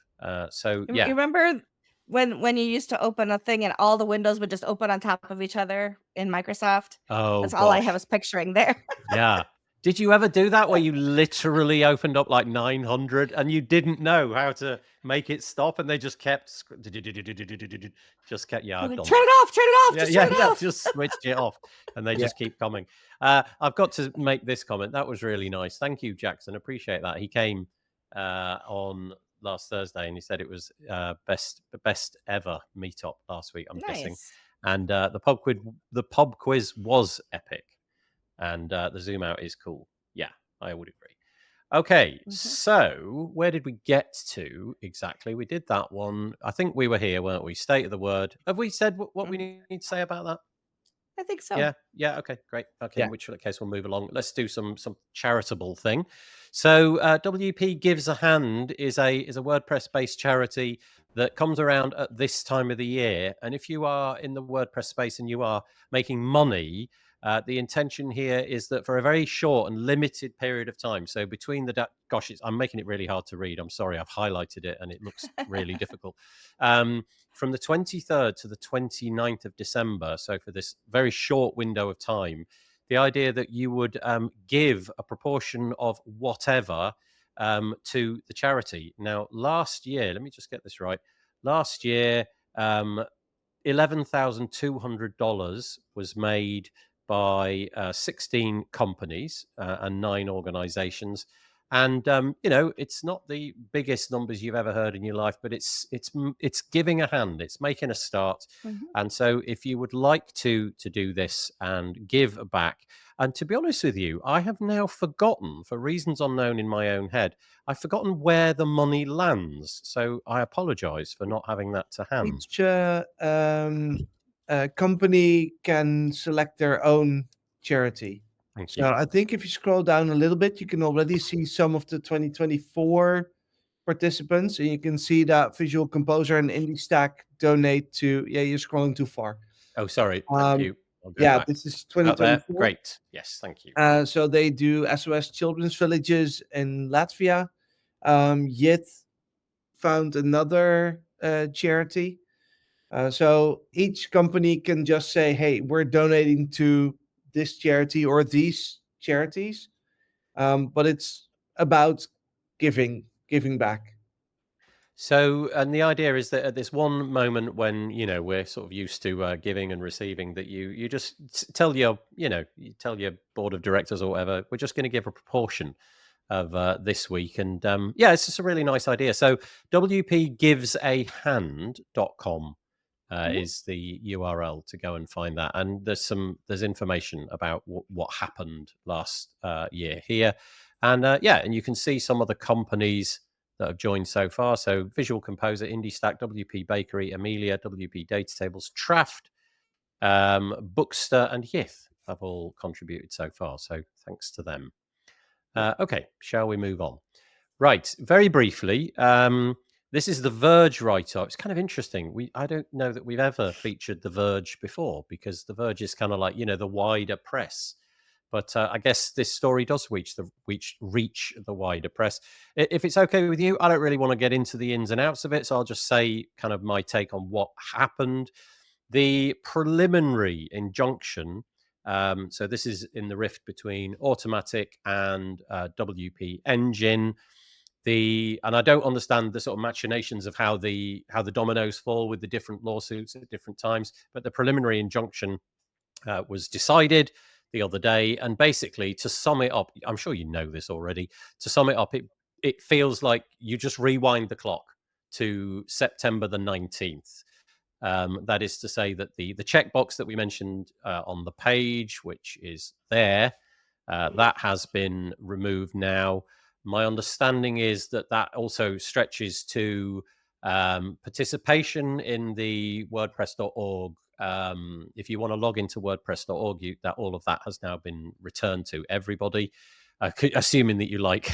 Speaker 1: So yeah.
Speaker 3: You remember when you used to open a thing and all the windows would just open on top of each other in Microsoft?
Speaker 1: Oh,
Speaker 3: that's all I was picturing there.
Speaker 1: Yeah. Did you ever do that where you literally opened up like 900 and you didn't know how to make it stop, and they just kept I've done
Speaker 3: turn it off,
Speaker 1: just switched it off, and they just keep coming. I've got to make this comment. That was really nice. Thank you, Jackson. Appreciate that. He came on last Thursday, and he said it was best ever meetup last week. I'm guessing, and the pub quiz was epic, and the zoom out is cool. Yeah, I would agree. Okay, so where did we get to exactly? We did that one. I think we were here, weren't we? State of the Word. Have we said what we need to say about that?
Speaker 3: I think so.
Speaker 1: Yeah. Okay, great. Okay, in which case we'll move along. Let's do some charitable thing. So WPGivesAHand is a WordPress based charity that comes around at this time of the year. And if you are in the WordPress space and you are making money, the intention here is that for a very short and limited period of time, so between the I'm making it really hard to read. I'm sorry, I've highlighted it and it looks really difficult. From the 23rd to the 29th of December, so for this very short window of time, the idea that you would give a proportion of whatever to the charity. Now, last year, let me just get this right. Last year, $11,200 was made by 16 companies and 9 organizations. And it's not the biggest numbers you've ever heard in your life, but it's giving a hand. It's making a start. And so, if you would like to do this and give back, and to be honest with you, I have now forgotten, for reasons unknown in my own head, I've forgotten where the money lands. So I apologise for not having that to hand.
Speaker 2: Each company can select their own charity.
Speaker 1: Thank
Speaker 2: So
Speaker 1: you.
Speaker 2: I think if you scroll down a little bit, you can already see some of the 2024 participants, and you can see that Visual Composer and IndieStack donate to. Yeah, you're scrolling too far.
Speaker 1: Oh, sorry. Thank you. I'll go
Speaker 2: Yeah,
Speaker 1: back.
Speaker 2: this is
Speaker 1: Out there.
Speaker 2: 2024.
Speaker 1: Great. Yes, thank you.
Speaker 2: So they do SOS Children's Villages in Latvia. Yet found another charity. So each company can just say, hey, we're donating to this charity or these charities. But it's about giving back.
Speaker 1: So, and the idea is that at this one moment when we're sort of used to giving and receiving, that you just tell your you tell your board of directors or whatever, we're just going to give a proportion of this week, and it's just a really nice idea. So WPGivesAHand.com is the URL to go and find that, and there's information about what happened last year here, and and you can see some of the companies that have joined so far. So Visual Composer, IndieStack, WP Bakery, Amelia, WP Datatables, Traft, Bookster, and Yith have all contributed so far. So thanks to them. Okay, shall we move on? Right, very briefly. This is the Verge write-up. It's kind of interesting. I don't know that we've ever featured the Verge before, because the Verge is kind of like the wider press. But I guess this story does reach the wider press. If it's okay with you, I don't really want to get into the ins and outs of it, so I'll just say kind of my take on what happened. The preliminary injunction. So this is in the rift between Automattic and WP Engine. And I don't understand the sort of machinations of how the dominoes fall with the different lawsuits at different times. But the preliminary injunction was decided the other day, and basically, to sum it up, I'm sure you know this already. To sum it up, it feels like you just rewind the clock to September the 19th. That is to say that the checkbox that we mentioned on the page, which is there, that has been removed now. My understanding is that also stretches to participation in the WordPress.org. If you want to log into WordPress.org, that all of that has now been returned to everybody, assuming that you like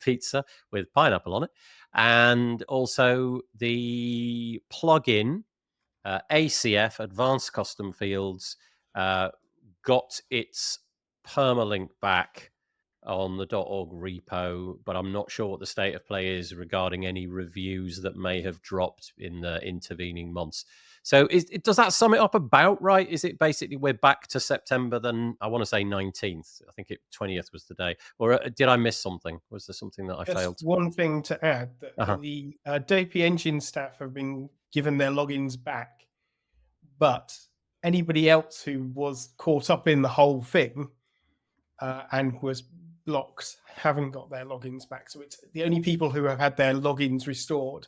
Speaker 1: pizza with pineapple on it. And also the plugin, ACF, Advanced Custom Fields, got its permalink back on the .org repo, but I'm not sure what the state of play is regarding any reviews that may have dropped in the intervening months. So does that sum it up about right? Is it basically we're back to September, then I want to say 19th. I think 20th was the day. Or did I miss something? Was there something that I failed?
Speaker 4: One thing to add, that the WP Engine staff have been given their logins back, but anybody else who was caught up in the whole thing and was blocked haven't got their logins back. So it's the only people who have had their logins restored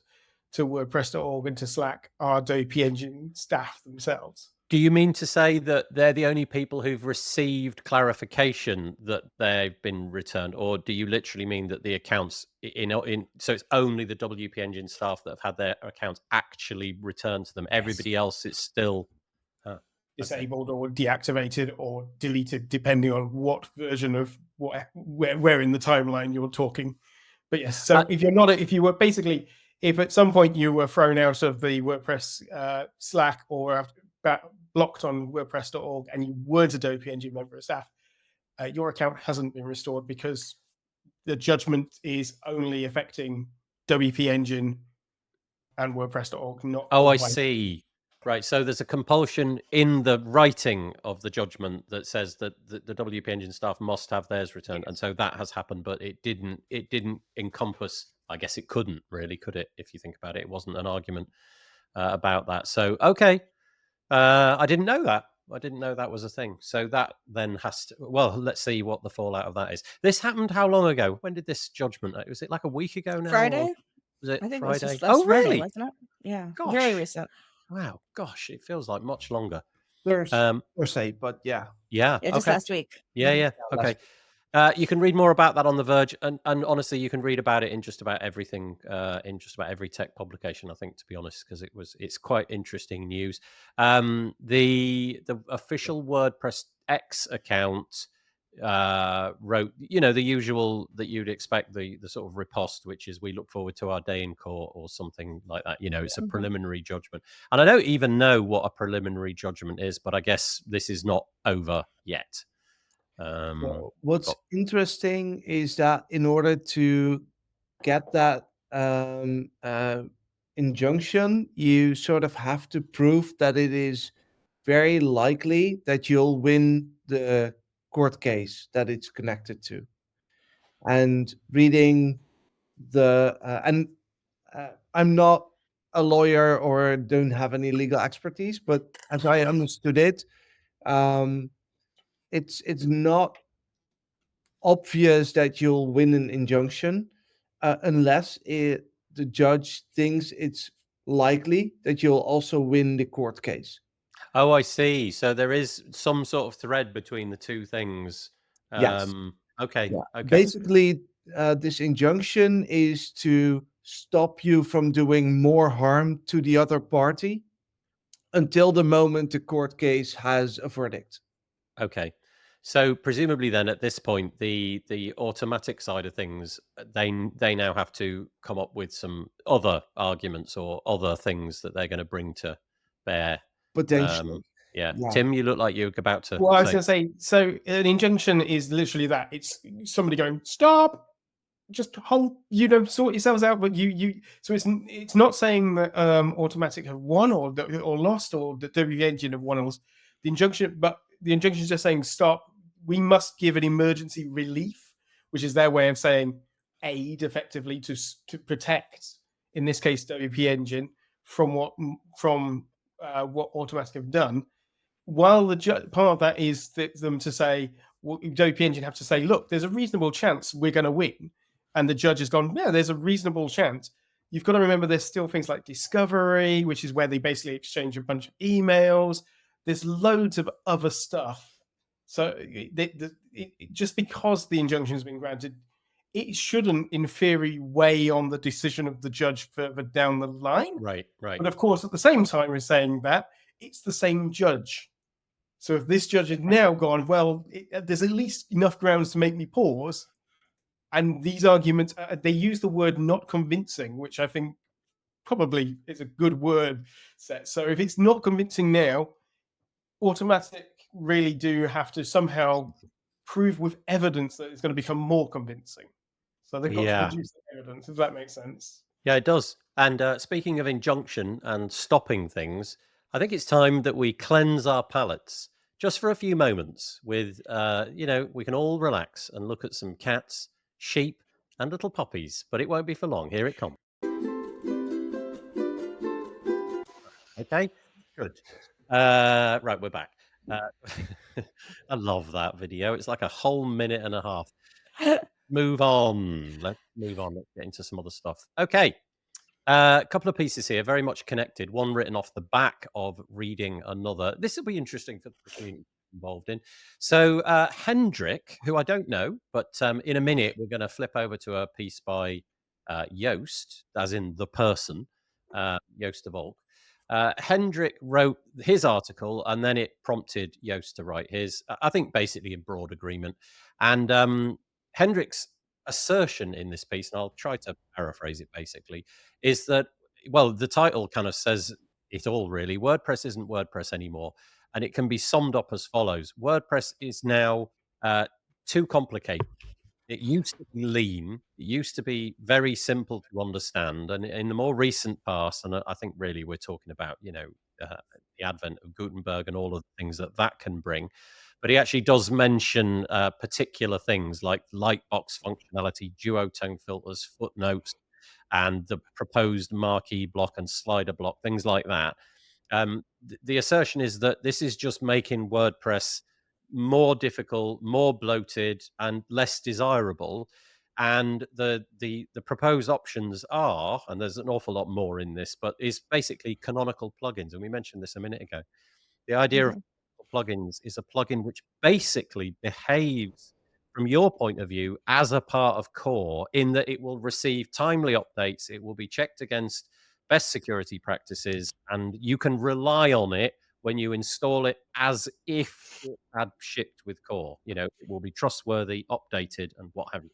Speaker 4: to WordPress.org and to Slack are WP Engine staff themselves.
Speaker 1: Do you mean to say that they're the only people who've received clarification that they've been returned, or do you literally mean that the accounts so it's only the WP Engine staff that have had their accounts actually returned to them? Everybody else is still
Speaker 4: disabled or deactivated or deleted, depending on what version of where in the timeline you're talking. But yes, so if at some point you were thrown out of the WordPress Slack or blocked on WordPress.org and you weren't a WP Engine member of staff, your account hasn't been restored because the judgment is only affecting WP Engine and WordPress.org, not.
Speaker 1: Oh, I see. Right, so there's a compulsion in the writing of the judgment that says that the WP Engine staff must have theirs returned, and so that has happened, but it didn't encompass. I guess it couldn't really, could it? If you think about it, it wasn't an argument about that. So okay, I didn't know that. I didn't know that was a thing. So that then has to. Well, let's see what the fallout of that is. This happened how long ago? When did this judgment? Was it like a week ago now? Or
Speaker 3: Friday?
Speaker 1: was it
Speaker 3: I think it was
Speaker 1: Friday?
Speaker 3: just last
Speaker 1: Oh,
Speaker 3: Friday,
Speaker 1: really?
Speaker 3: wasn't it? Yeah, very
Speaker 1: Gosh.
Speaker 3: recent.
Speaker 1: Wow. Gosh, it feels like much longer.
Speaker 2: Thursday, but yeah.
Speaker 1: Yeah.
Speaker 3: Yeah, just
Speaker 1: Okay.
Speaker 3: last week.
Speaker 1: Yeah. Yeah.
Speaker 2: last
Speaker 1: Okay. You can read more about that on The Verge, and honestly, you can read about it in just about everything, in just about every tech publication, I think, to be honest, because it's quite interesting news. The official WordPress X account wrote, the usual that you'd expect, the sort of riposte, which is, we look forward to our day in court, or something like that. It's a
Speaker 3: Mhm.
Speaker 1: preliminary judgment, and I don't even know what a preliminary judgment is, but I guess this is not over yet.
Speaker 2: Well, what's
Speaker 1: got-
Speaker 2: interesting is that in order to get that injunction, you sort of have to prove that it is very likely that you'll win the court case that it's connected to. And reading I'm not a lawyer or don't have any legal expertise, but as I understood it, um, it's not obvious that you'll win an injunction unless the judge thinks it's likely that you'll also win the court case.
Speaker 1: Oh, I see. So there is some sort of thread between the two things.
Speaker 2: Yes.
Speaker 1: Okay.
Speaker 2: Yeah.
Speaker 1: Okay.
Speaker 2: Basically, this injunction is to stop you from doing more harm to the other party until the moment the court case has a verdict.
Speaker 1: Okay. So presumably then, at this point, the Automattic side of things, they now have to come up with some other arguments or other things that they're going to bring to bear.
Speaker 2: Potentially.
Speaker 1: Yeah.
Speaker 2: Yeah.
Speaker 1: Tim, you look like you're about to
Speaker 4: Well, I was
Speaker 1: say.
Speaker 4: going to say, so an injunction is literally that. It's somebody going, stop, just hold, sort yourselves out. But so it's not saying that Automattic have won or lost, or that WP Engine have won or lost. The injunction is just saying, stop. We must give an emergency relief, which is their way of saying aid, effectively, to protect, in this case, WP Engine from what Automattic have done. While part of that is them to say, WP Engine have to say, look, there's a reasonable chance we're going to win. And the judge has gone, yeah, there's a reasonable chance. You've got to remember there's still things like discovery, which is where they basically exchange a bunch of emails. There's loads of other stuff. So just because the injunction has been granted, it shouldn't, in theory, weigh on the decision of the judge further down the line.
Speaker 1: Right.
Speaker 4: But of course, at the same time, we're saying that it's the same judge. So if this judge had now gone, well, there's at least enough grounds to make me pause. And these arguments, they use the word not convincing, which I think probably is a good word set. So if it's not convincing now, Automattic really do have to somehow prove with evidence that it's going to become more convincing. So they've got to produce the evidence, if that makes sense.
Speaker 1: Yeah, it does. And speaking of injunction and stopping things, I think it's time that we cleanse our palates just for a few moments with, we can all relax and look at some cats, sheep, and little puppies, but it won't be for long. Here it comes. Okay, good. Right, we're back. I love that video. It's like a whole minute and a half. Move on. Let's move on. Let's get into some other stuff. Okay. A couple of pieces here, very much connected. One written off the back of reading another. This will be interesting for the community involved in. So Hendrik, who I don't know, but in a minute we're going to flip over to a piece by Joost, as in the person, Joost de Volk. Hendrik wrote his article, and then it prompted Joost to write his. I think basically in broad agreement. And Hendrik's assertion in this piece, and I'll try to paraphrase it basically, is that, well, the title kind of says it all, really. WordPress isn't WordPress anymore. And it can be summed up as follows. WordPress is now too complicated. It used to be lean. It used to be very simple to understand. And in the more recent past, and I think really we're talking about, the advent of Gutenberg and all of the things that can bring. But he actually does mention particular things like lightbox functionality, duotone filters, footnotes, and the proposed marquee block and slider block, things like that. The assertion is that this is just making WordPress more difficult, more bloated, and less desirable. And the proposed options are, and there's an awful lot more in this, but is basically canonical plugins. And we mentioned this a minute ago. The idea of plugins is a plugin which basically behaves from your point of view as a part of core, in that it will receive timely updates, it will be checked against best security practices, and you can rely on it when you install it as if it had shipped with core. It will be trustworthy, updated, and what have you.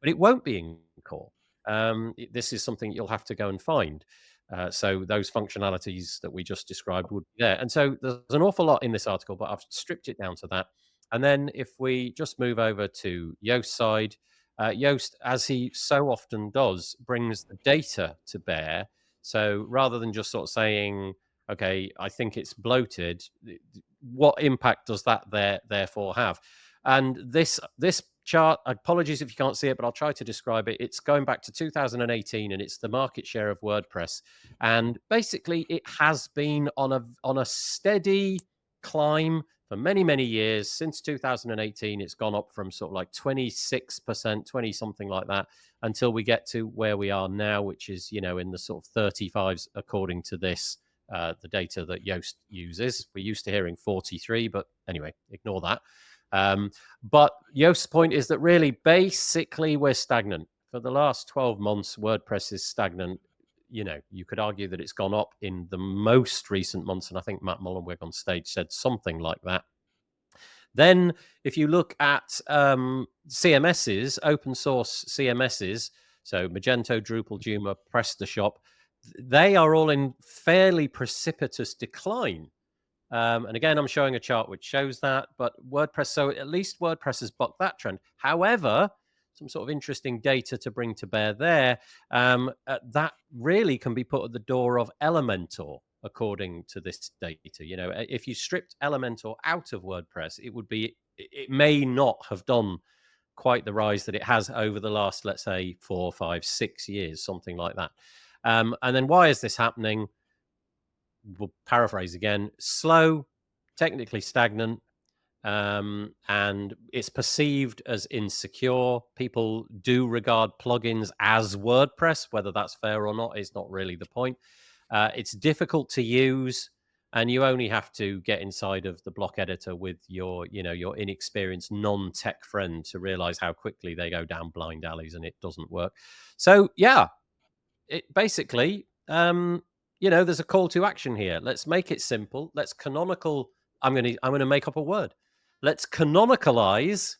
Speaker 1: But it won't be in core. This is something you'll have to go and find. So those functionalities that we just described would be there. And so there's an awful lot in this article, but I've stripped it down to that. And then if we just move over to Yoast's side, Yoast, as he so often does, brings the data to bear. So rather than just sort of saying, okay, I think it's bloated, what impact does that therefore have? And this chart, apologies if you can't see it, but I'll try to describe it. It's going back to 2018, and it's the market share of WordPress. And basically, it has been on a steady climb for many, many years. Since 2018, it's gone up from sort of like 26%, 20 something like that, until we get to where we are now, which is, in the sort of 35s, according to this, the data that Yoast uses. We're used to hearing 43, but anyway, ignore that. But Yoast's point is that really, basically, we're stagnant. For the last 12 months, WordPress is stagnant. You could argue that it's gone up in the most recent months, and I think Matt Mullenweg on stage said something like that. Then, if you look at CMSs, open source CMSs, so Magento, Drupal, Joomla, PrestaShop, they are all in fairly precipitous decline. And again, I'm showing a chart which shows that, but WordPress, so at least WordPress has bucked that trend. However, some sort of interesting data to bring to bear there, that really can be put at the door of Elementor, according to this data. If you stripped Elementor out of WordPress, it may not have done quite the rise that it has over the last, let's say, 4, 5, 6 years, something like that. And then why is this happening? We'll paraphrase again: slow, technically stagnant, and it's perceived as insecure. People do regard plugins as WordPress. Whether that's fair or not is not really the point. It's difficult to use, and you only have to get inside of the block editor with your inexperienced non-tech friend to realize how quickly they go down blind alleys and it doesn't work. So yeah, it basically, there's a call to action here. Let's make it simple. Let's canonical. I'm gonna make up a word. Let's canonicalize.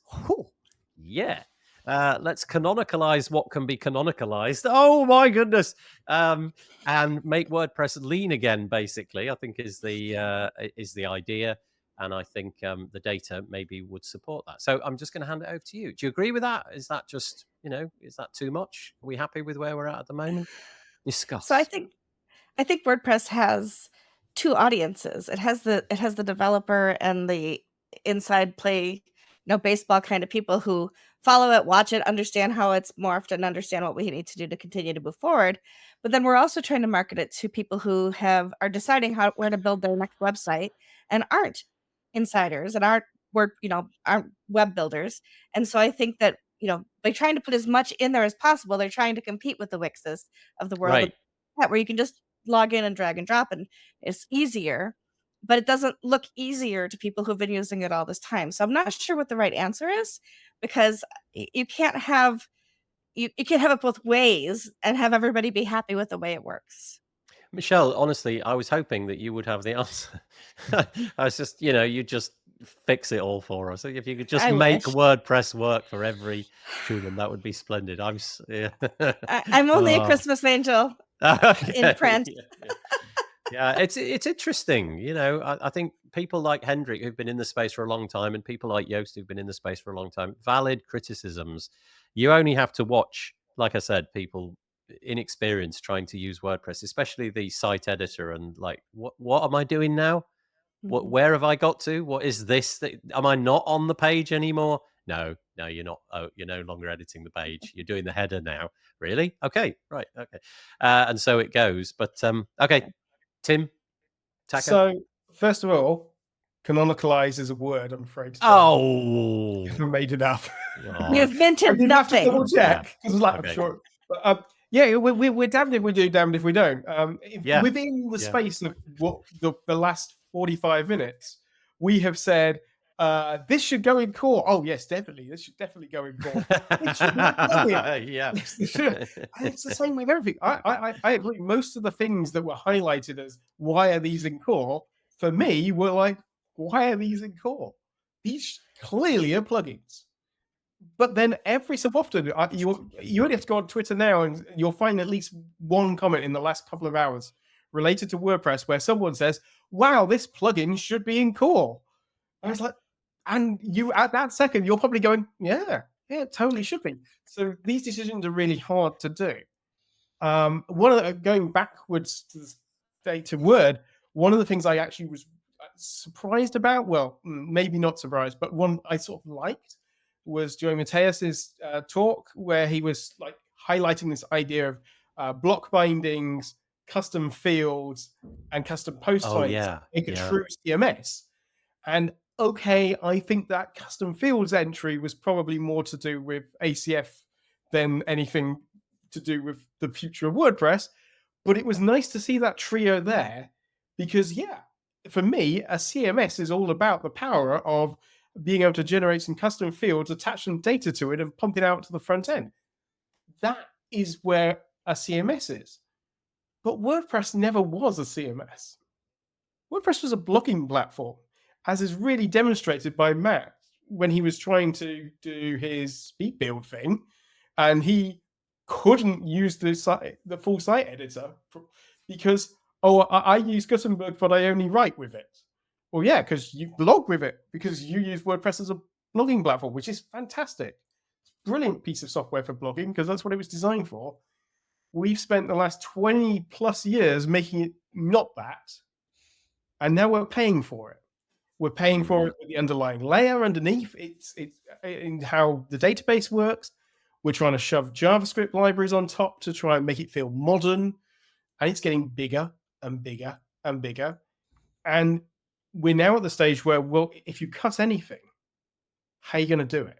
Speaker 1: Yeah. Let's canonicalize what can be canonicalized. Oh my goodness. And make WordPress lean again, basically, I think is the idea. And I think the data maybe would support that. So I'm just going to hand it over to you. Do you agree with that? Is that just, is that too much? Are we happy with where we're at the moment? Discuss.
Speaker 3: So I think WordPress has two audiences. It has the developer and the inside play, baseball kind of people who follow it, watch it, understand how it's morphed, and understand what we need to do to continue to move forward. But then we're also trying to market it to people who are deciding where to build their next website and aren't insiders and aren't web builders. And so I think that by trying to put as much in there as possible, they're trying to compete with the Wixes of the world,
Speaker 1: Right.
Speaker 3: where you can just log in and drag and drop, and it's easier, but it doesn't look easier to people who've been using it all this time. So I'm not sure what the right answer is, because you can't have it both ways and have everybody be happy with the way it works.
Speaker 1: Michelle, honestly, I was hoping that you would have the answer. I was just, you just fix it all for us. If you could just make WordPress work for every human, that would be splendid. I'm
Speaker 3: only a Christmas angel in print.
Speaker 1: Yeah, it's interesting. I think people like Hendrik, who've been in the space for a long time, and people like Yoast, who've been in the space for a long time, valid criticisms. You only have to watch, like I said, people inexperienced trying to use WordPress, especially the site editor, and like, what am I doing now? Where have I got to? What is this? Am I not on the page anymore? No, you're not. Oh, you're no longer editing the page. You're doing the header now. Really? Okay, right. Okay. And so it goes. But okay, Tim, Taco?
Speaker 4: So, first of all, canonicalize is a word, I'm afraid to say.
Speaker 1: Oh.
Speaker 4: I haven't made it up.
Speaker 3: You've minted
Speaker 4: I didn't have to
Speaker 3: nothing.
Speaker 4: double check because I'm
Speaker 1: Okay.
Speaker 4: sure. But, yeah, we're damned if we do, damned if we don't.
Speaker 1: Yeah.
Speaker 4: Within the space of what the last 45 minutes, we have said this should go in core. Oh yes, definitely. This should definitely go in core. It should be a plugin.
Speaker 1: Yeah.
Speaker 4: Yes, it should. And it's the same with everything. I agree. Most of the things that were highlighted as why are these in core for me were like, why are these in core? These clearly are plugins. But then every so often, you only have to go on Twitter now, and you'll find at least one comment in the last couple of hours related to WordPress where someone says, "Wow, this plugin should be in core." And it's like, and you at that second, you're probably going, "Yeah, it totally should be." So these decisions are really hard to do. Going backwards to the state to Word, one of the things I actually was surprised about, well, maybe not surprised, but one I sort of liked, was during Mateus's talk where he was like highlighting this idea of block bindings, custom fields, and custom post types make a true CMS. And okay, I think that custom fields entry was probably more to do with ACF than anything to do with the future of WordPress. But it was nice to see that trio there because, yeah, for me, a CMS is all about the power of being able to generate some custom fields, attach some data to it, and pump it out to the front end. That is where a CMS is. But WordPress never was a CMS. WordPress was a blogging platform, as is really demonstrated by Matt when he was trying to do his speed build thing, and he couldn't use the full site editor because, I use Gutenberg, but I only write with it. Well, yeah, because you blog with it, because you use WordPress as a blogging platform, which is fantastic. It's a brilliant piece of software for blogging because that's what it was designed for. We've spent the last 20 plus years making it not that, and now we're paying for it. We're paying for it with the underlying layer underneath. It's in how the database works. We're trying to shove JavaScript libraries on top to try and make it feel modern, and it's getting bigger and bigger and bigger. And we're now at the stage where, well, if you cut anything, how are you going to do it?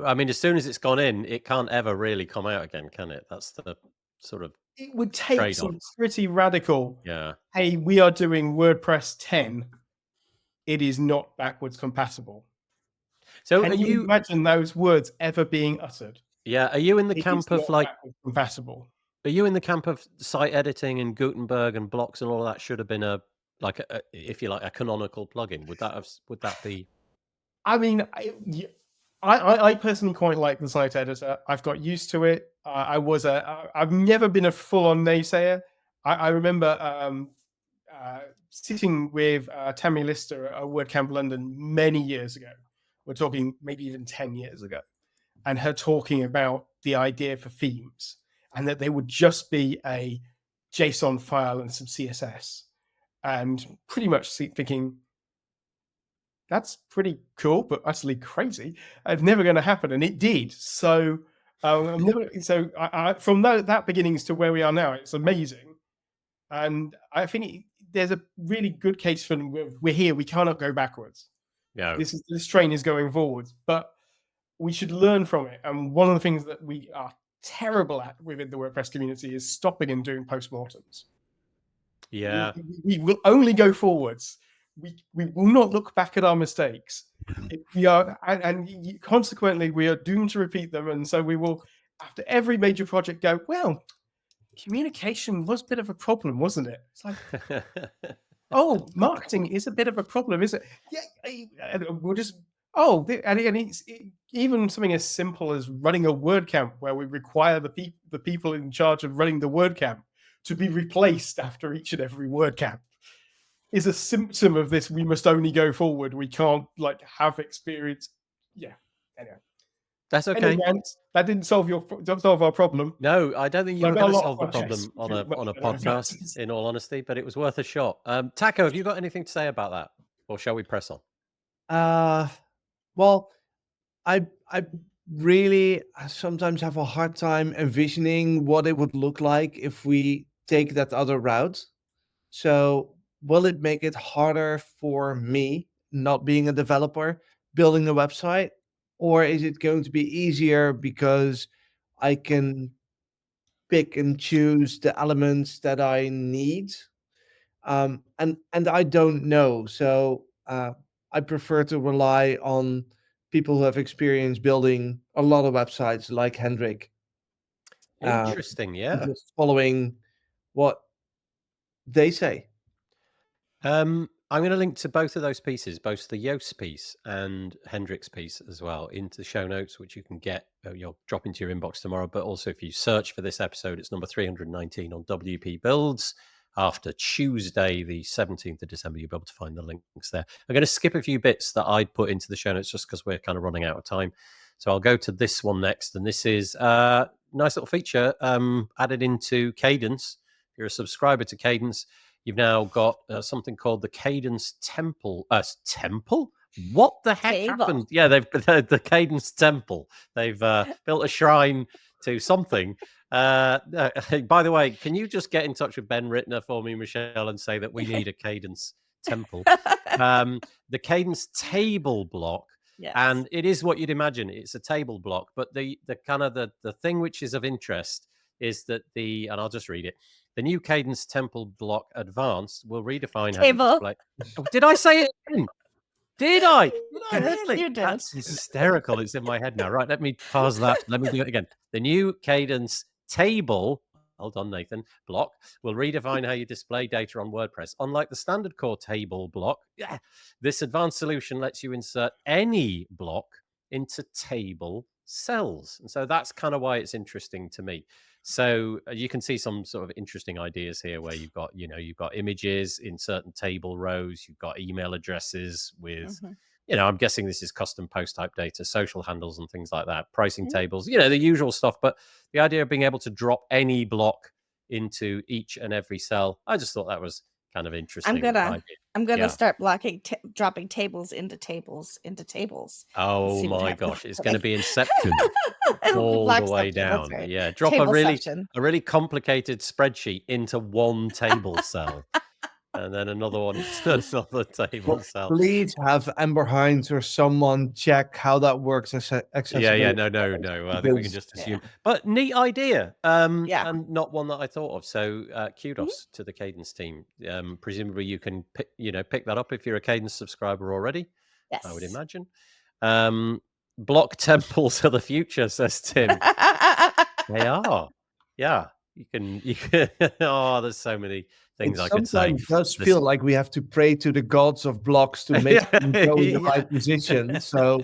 Speaker 1: I mean, as soon as it's gone in, it can't ever really come out again, can it? That's the sort of
Speaker 4: it would take
Speaker 1: trade-off.
Speaker 4: some pretty radical.
Speaker 1: Yeah.
Speaker 4: Hey, we are doing WordPress 10. It is not backwards compatible.
Speaker 1: So
Speaker 4: can you imagine those words ever being uttered?
Speaker 1: Yeah. Are you in the camp of like
Speaker 4: compatible?
Speaker 1: Are you in the camp of site editing and Gutenberg and blocks and all of that should have been if you like, a canonical plugin? Would that be?
Speaker 4: I mean, I personally quite like the site editor. I've got used to it. I've never been a full-on naysayer. I remember sitting with Tammy Lister at WordCamp London many years ago. We're talking maybe even 10 years ago. And her talking about the idea for themes and that they would just be a JSON file and some CSS. And pretty much thinking, that's pretty cool, but utterly crazy. It's never going to happen. And it did. So from that beginnings to where we are now, it's amazing. And I think there's a really good case for we're here. We cannot go backwards.
Speaker 1: Yeah.
Speaker 4: This train is going forwards, but we should learn from it. And one of the things that we are terrible at within the WordPress community is stopping and doing postmortems.
Speaker 1: Yeah.
Speaker 4: We will only go forwards. We will not look back at our mistakes. We are, and consequently, we are doomed to repeat them. And so we will, after every major project, go, well, communication was a bit of a problem, wasn't it? It's like, oh, marketing is a bit of a problem, is it? Yeah, we'll just, and it's even something as simple as running a WordCamp where we require the people in charge of running the WordCamp to be replaced after each and every WordCamp is a symptom of this. We must only go forward. We can't have experience. Yeah. Anyway.
Speaker 1: That's okay.
Speaker 4: Anyway, that didn't solve our problem.
Speaker 1: No, I don't think you were going to solve the problem on a podcast, in all honesty, but it was worth a shot. Taco, have you got anything to say about that? Or shall we press on?
Speaker 2: Well, I really sometimes have a hard time envisioning what it would look like if we take that other route. So will it make it harder for me, not being a developer, building a website? Or is it going to be easier because I can pick and choose the elements that I need? And I don't know. So I prefer to rely on people who have experience building a lot of websites like Hendrik.
Speaker 1: Interesting, yeah.
Speaker 2: Just following what they say.
Speaker 1: I'm going to link to both of those pieces, both the Yoast piece and Hendrik's piece as well, into the show notes, which you can get. You'll drop into your inbox tomorrow. But also, if you search for this episode, it's number 319 on WPBuilds. After Tuesday, the 17th of December, you'll be able to find the links there. I'm going to skip a few bits that I'd put into the show notes just because we're kind of running out of time. So I'll go to this one next. And this is a nice little feature added into Kadence. If you're a subscriber to Kadence, you've now got something called the Kadence Temple. Temple? What the heck happened? Yeah, they've the Kadence Temple. They've built a shrine to something. By the way, can you just get in touch with Ben Rittner for me, Michelle, and say that we need a Kadence Temple? The Kadence table block.
Speaker 3: Yes.
Speaker 1: And it is what you'd imagine. It's a table block, but the kind of the thing which is of interest is that and I'll just read it. The new Kadence Temple Block Advanced will redefine how you display. Oh, did I say it again? Did I? Did I really?
Speaker 3: You did.
Speaker 1: That's hysterical. It's in my head now. Right, let me pause that. Let me do it again. The new Kadence Table, hold on, Nathan, block will redefine how you display data on WordPress. Unlike the standard core table block, this advanced solution lets you insert any block into table cells. And so that's kind of why it's interesting to me. So you can see some sort of interesting ideas here where you've got images in certain table rows, you've got email addresses with, I'm guessing this is custom post type data, social handles and things like that, pricing tables, the usual stuff. But the idea of being able to drop any block into each and every cell, I just thought that was kind of interesting.
Speaker 3: I'm gonna start dropping tables into tables into tables.
Speaker 1: Oh my gosh, it's going to be Inception all the way down.
Speaker 3: Right.
Speaker 1: Yeah, drop a really complicated spreadsheet into one table cell, and then another one into another table cell.
Speaker 2: Please have Amber Hines or someone check how that works. Accessibility.
Speaker 1: Yeah, no. I think we can just assume. But neat idea, and not one that I thought of. So kudos to the Kadence team. Presumably you can pick that up if you're a Kadence subscriber already. Yes, I would imagine. Block temples are the future, says Tim. They are. Yeah, you can. Oh, there's so many things I could say.
Speaker 2: It does feel like we have to pray to the gods of blocks to make them go in the right position. So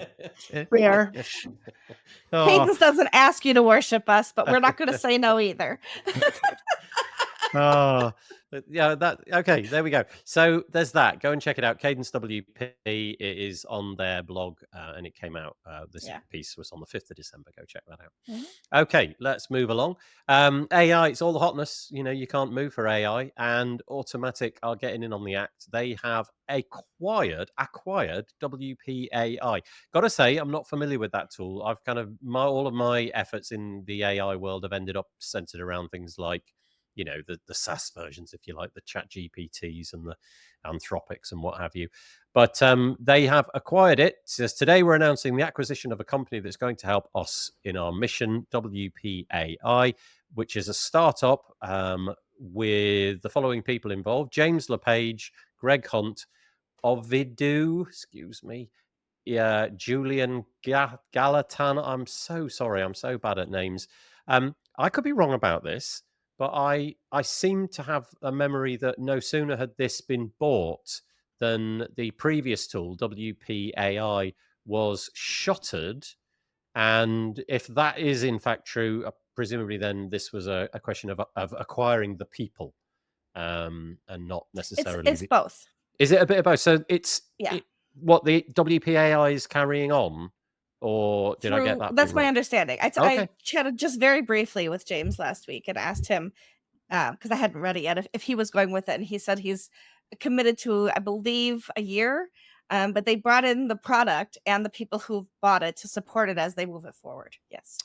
Speaker 2: fair.
Speaker 3: Cadence doesn't ask you to worship us, but we're not going to say no either.
Speaker 1: Okay, there we go. So there's that. Go and check it out. Kadence WP. It is on their blog, and it came out. This piece was on the 5th of December. Go check that out. Okay, let's move along. AI, it's all the hotness. You can't move for AI, and Automattic are getting in on the act. They have acquired WPAI. Gotta say, I'm not familiar with that tool. I've kind of all of my efforts in the AI world have ended up centered around things like the SaaS versions, if you like, the Chat GPTs and the Anthropics and what have you. But they have acquired it. It says, today we're announcing the acquisition of a company that's going to help us in our mission, WPAI, which is a startup with the following people involved: James LePage, Greg Hunt, Ovidu, Julian Galatan. I'm so sorry. I'm so bad at names. I could be wrong about this, but I seem to have a memory that no sooner had this been bought than the previous tool, WPAI, was shuttered. And if that is in fact true, presumably then this was a question of acquiring the people, and not necessarily.
Speaker 3: It's both.
Speaker 1: Is it a bit of both? So it's what the WPAI is carrying on, or did I get that?
Speaker 3: That's my understanding. I chatted just very briefly with James last week and asked him, because I hadn't read it yet, if he was going with it, and he said he's committed to, I believe, a year. But they brought in the product and the people who bought it to support it as they move it forward. Yes.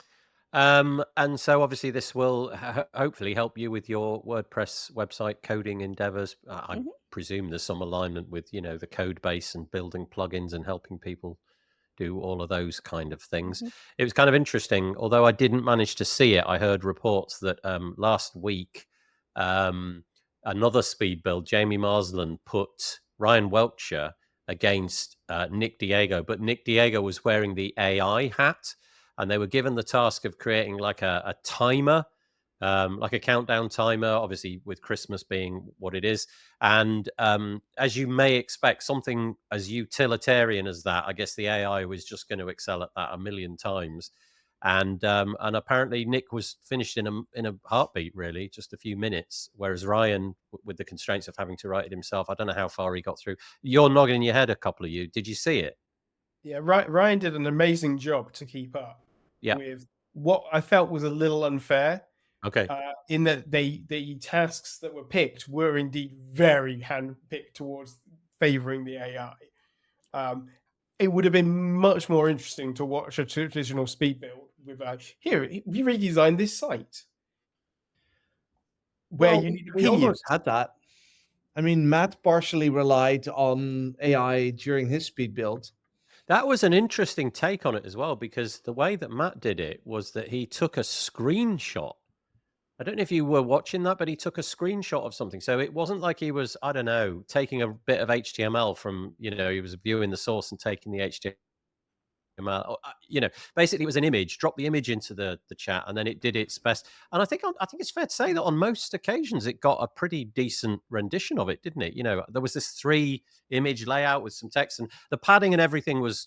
Speaker 1: And so obviously this will hopefully help you with your WordPress website coding endeavors. I presume there's some alignment with, the code base and building plugins and helping people do all of those kind of things. It was kind of interesting, although I didn't manage to see it. I heard reports that last week, another speed build, Jamie Marsland, put Ryan Welcher against Nick Diego, but Nick Diego was wearing the AI hat, and they were given the task of creating like a timer, like a countdown timer, obviously with Christmas being what it is. And as you may expect, something as utilitarian as that, I guess the AI was just going to excel at that a million times. And apparently Nick was finished in a heartbeat, really, just a few minutes. Whereas Ryan, with the constraints of having to write it himself, I don't know how far he got through. You're nodding your head, a couple of you. Did you see it?
Speaker 4: Yeah, Ryan did an amazing job to keep up with what I felt was a little unfair.
Speaker 1: Okay.
Speaker 4: In that the tasks that were picked were indeed very handpicked towards favoring the AI. It would have been much more interesting to watch a traditional speed build with here, we redesigned this site where you need
Speaker 2: we almost had that. I mean, Matt partially relied on AI during his speed build.
Speaker 1: That was an interesting take on it as well, because the way that Matt did it was that he took a screenshot. I don't know if you were watching that, but he took a screenshot of something. So it wasn't like he was, I don't know, taking a bit of HTML from, he was viewing the source and taking the HTML. Basically it was an image. Drop the image into the chat, and then it did its best. And I think it's fair to say that on most occasions it got a pretty decent rendition of it, didn't it? There was this 3-image layout with some text, and the padding and everything was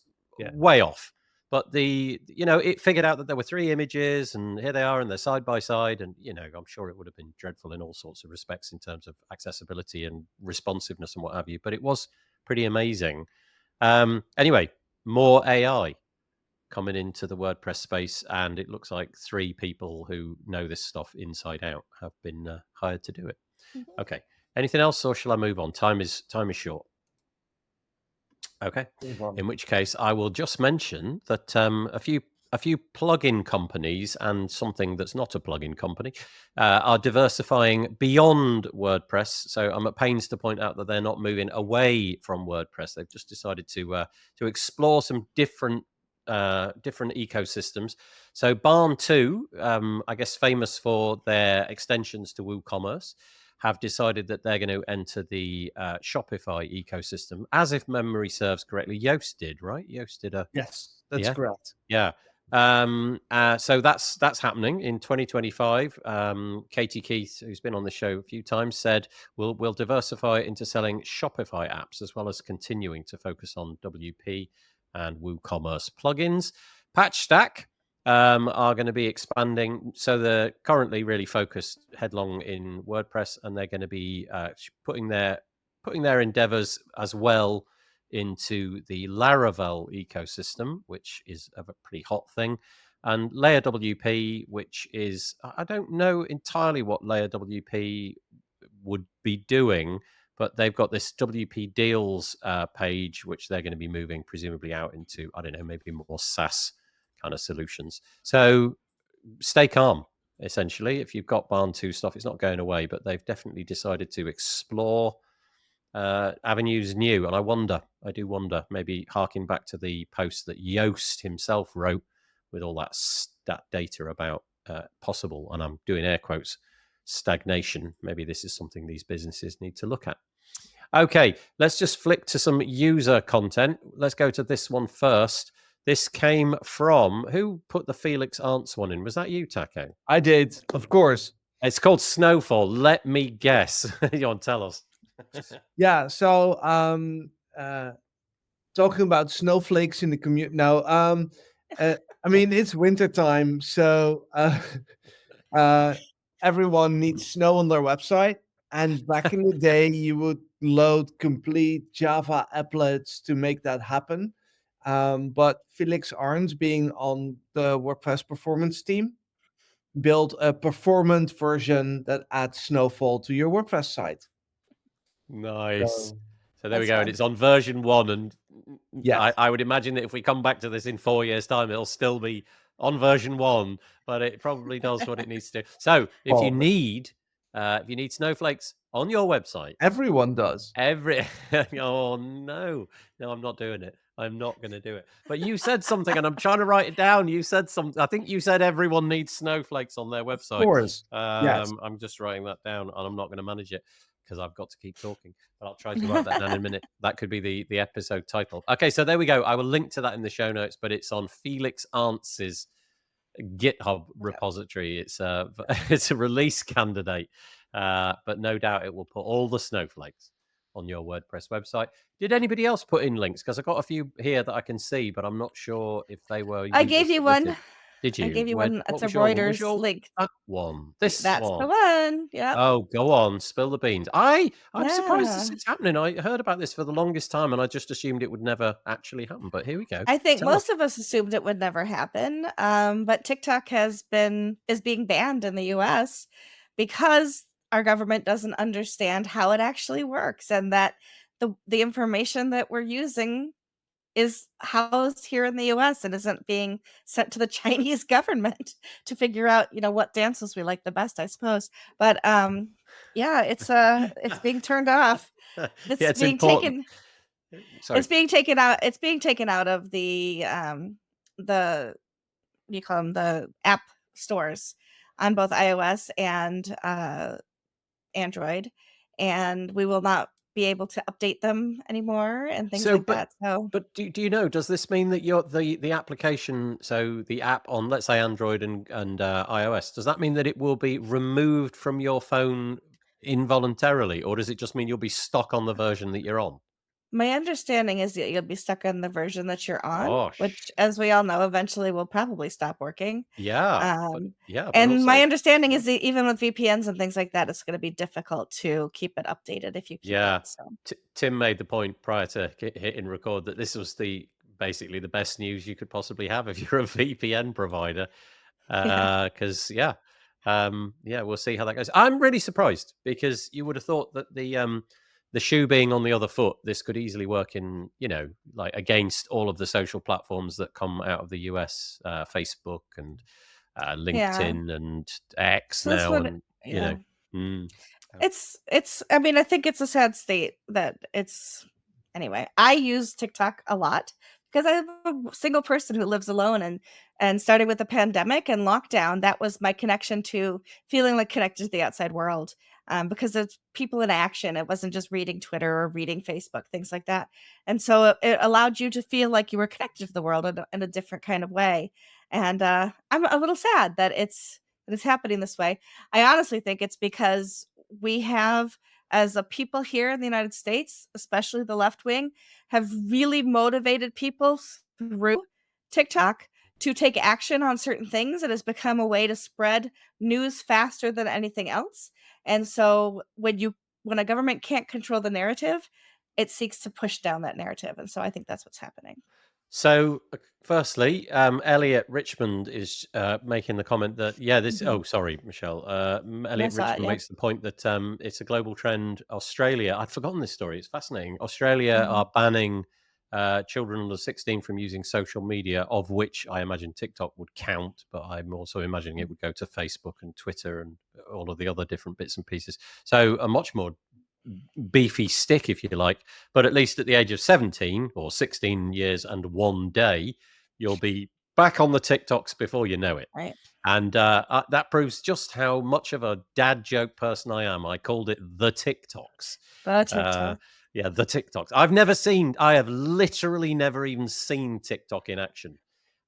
Speaker 1: way off. But it figured out that there were 3 images, and here they are, and they're side by side. And I'm sure it would have been dreadful in all sorts of respects in terms of accessibility and responsiveness and what have you. But it was pretty amazing. Anyway, more AI coming into the WordPress space, and it looks like 3 people who know this stuff inside out have been hired to do it. Okay. Anything else, or shall I move on? Time is short. Okay. In which case, I will just mention that a few plugin companies and something that's not a plugin company are diversifying beyond WordPress. So I'm at pains to point out that they're not moving away from WordPress. They've just decided to explore some different ecosystems. So Barn2, I guess famous for their extensions to WooCommerce, have decided that they're going to enter the Shopify ecosystem, as if memory serves correctly. Yoast did, right? Yoast did a...
Speaker 2: Yes, that's correct.
Speaker 1: Yeah. So that's happening in 2025. Katie Keith, who's been on the show a few times, said we'll diversify into selling Shopify apps, as well as continuing to focus on WP and WooCommerce plugins. PatchStack are going to be expanding. So they're currently really focused headlong in WordPress, and they're going to be putting their endeavors as well into the Laravel ecosystem, which is a pretty hot thing. And Layer WP, which is, I don't know entirely what Layer WP would be doing, but they've got this WP deals page, which they're going to be moving presumably out into, I don't know, maybe more SaaS kind of solutions. So stay calm, essentially. If you've got Barn2 stuff, it's not going away, but they've definitely decided to explore avenues new. And I do wonder, maybe harking back to the post that Yoast himself wrote with all that data about possible, and I'm doing air quotes, stagnation. Maybe this is something these businesses need to look at. Okay, let's just flick to some user content. Let's go to this one first. This came from, who put the Felix Arntz one in? Was that you, Taco?
Speaker 2: I did, of course.
Speaker 1: It's called Snowfall. Let me guess. You want to tell us?
Speaker 2: Yeah, so talking about snowflakes in the commute. No, I mean, it's wintertime, so everyone needs snow on their website. And back in the day, you would load complete Java applets to make that happen. But Felix Arntz, being on the WordPress performance team, built a performant version that adds snowfall to your WordPress site.
Speaker 1: Nice. So there we go. And it's on version 1. And yes. I would imagine that if we come back to this in 4 years' time, it'll still be on version 1, but it probably does what it needs to do. So if you need snowflakes on your website,
Speaker 2: Everyone does.
Speaker 1: oh no, I'm not doing it. I'm not going to do it. But you said something, and I'm trying to write it down. You said something. I think you said everyone needs snowflakes on their
Speaker 2: Of
Speaker 1: website.
Speaker 2: course. Yes.
Speaker 1: I'm just writing that down, and I'm not going to manage it because I've got to keep talking. But I'll try to write that down in a minute. That could be the episode title. Okay, so there we go. I will link to that in the show notes, but it's on Felix Arntz's GitHub repository. It's a it's a release candidate, but no doubt it will put all the snowflakes on your WordPress website. Did anybody else put in links? Because I got a few here that I can see, but I'm not sure if they were.
Speaker 3: I gave you one.
Speaker 1: Submitted. Did you?
Speaker 3: I gave you
Speaker 1: Where,
Speaker 3: one. It's
Speaker 1: what
Speaker 3: a
Speaker 1: was your one?
Speaker 3: Reuters link.
Speaker 1: That one. This
Speaker 3: That's
Speaker 1: one.
Speaker 3: the one. Yeah.
Speaker 1: Oh, go on, spill the beans. I'm surprised
Speaker 3: Yeah.
Speaker 1: this is happening. I heard about this for the longest time, and I just assumed it would never actually happen. But here we go.
Speaker 3: I think
Speaker 1: Tell us.
Speaker 3: most of us assumed it would never happen. But TikTok is being banned in the US because our government doesn't understand how it actually works, and that the information that we're using is housed here in the US and isn't being sent to the Chinese government to figure out, what dances we like the best, I suppose. But yeah, it's being turned off. It's being
Speaker 1: important. Sorry.
Speaker 3: It's being taken out. It's being taken out of the what do you call them, the app stores on both iOS and Android, and we will not be able to update them anymore and things like that. So,
Speaker 1: but do you know? Does this mean that the application, so the app on, let's say, Android and iOS, does that mean that it will be removed from your phone involuntarily, or does it just mean you'll be stuck on the version that you're on?
Speaker 3: my understanding is that you'll be stuck on the version that you're on,
Speaker 1: Gosh.
Speaker 3: which, as we all know, eventually will probably stop working.
Speaker 1: Yeah.
Speaker 3: And
Speaker 1: also,
Speaker 3: my understanding is that even with VPNs and things like that, it's going to be difficult to keep it updated if you keep it. So.
Speaker 1: Tim made the point prior to hitting record that this was basically the best news you could possibly have if you're a VPN provider. Because we'll see how that goes. I'm really surprised because you would have thought that the shoe being on the other foot, this could easily work in, like against all of the social platforms that come out of the US, Facebook and LinkedIn and X
Speaker 3: so
Speaker 1: now, and
Speaker 3: it's I mean, I think it's a sad state that it's anyway. I use TikTok a lot because I'm a single person who lives alone, and starting with the pandemic and lockdown, that was my connection to feeling like connected to the outside world. Because it's people in action. It wasn't just reading Twitter or reading Facebook, things like that. And so it allowed you to feel like you were connected to the world in a different kind of way. And I'm a little sad that it's happening this way. I honestly think it's because we have, as a people here in the United States, especially the left wing, have really motivated people through TikTok to take action on certain things. It has become a way to spread news faster than anything else. And so when a government can't control the narrative, it seeks to push down that narrative. And so I think that's what's happening.
Speaker 1: So, firstly, Elliot Richmond is making the comment that, this... Oh, sorry, Michelle. Elliot Richmond makes the point that it's a global trend. Australia, I'd forgotten this story. It's fascinating. Australia are banning children under 16 from using social media, of which I imagine TikTok would count, but I'm also imagining it would go to Facebook and Twitter and all of the other different bits and pieces. So a much more beefy stick, if you like, but at least at the age of 17 or 16 years and 1 day, you'll be back on the TikToks before you know it.
Speaker 3: Right.
Speaker 1: And that proves just how much of a dad joke person I am. I called it the TikToks.
Speaker 3: The TikTok.
Speaker 1: The TikToks. I have literally never even seen TikTok in action.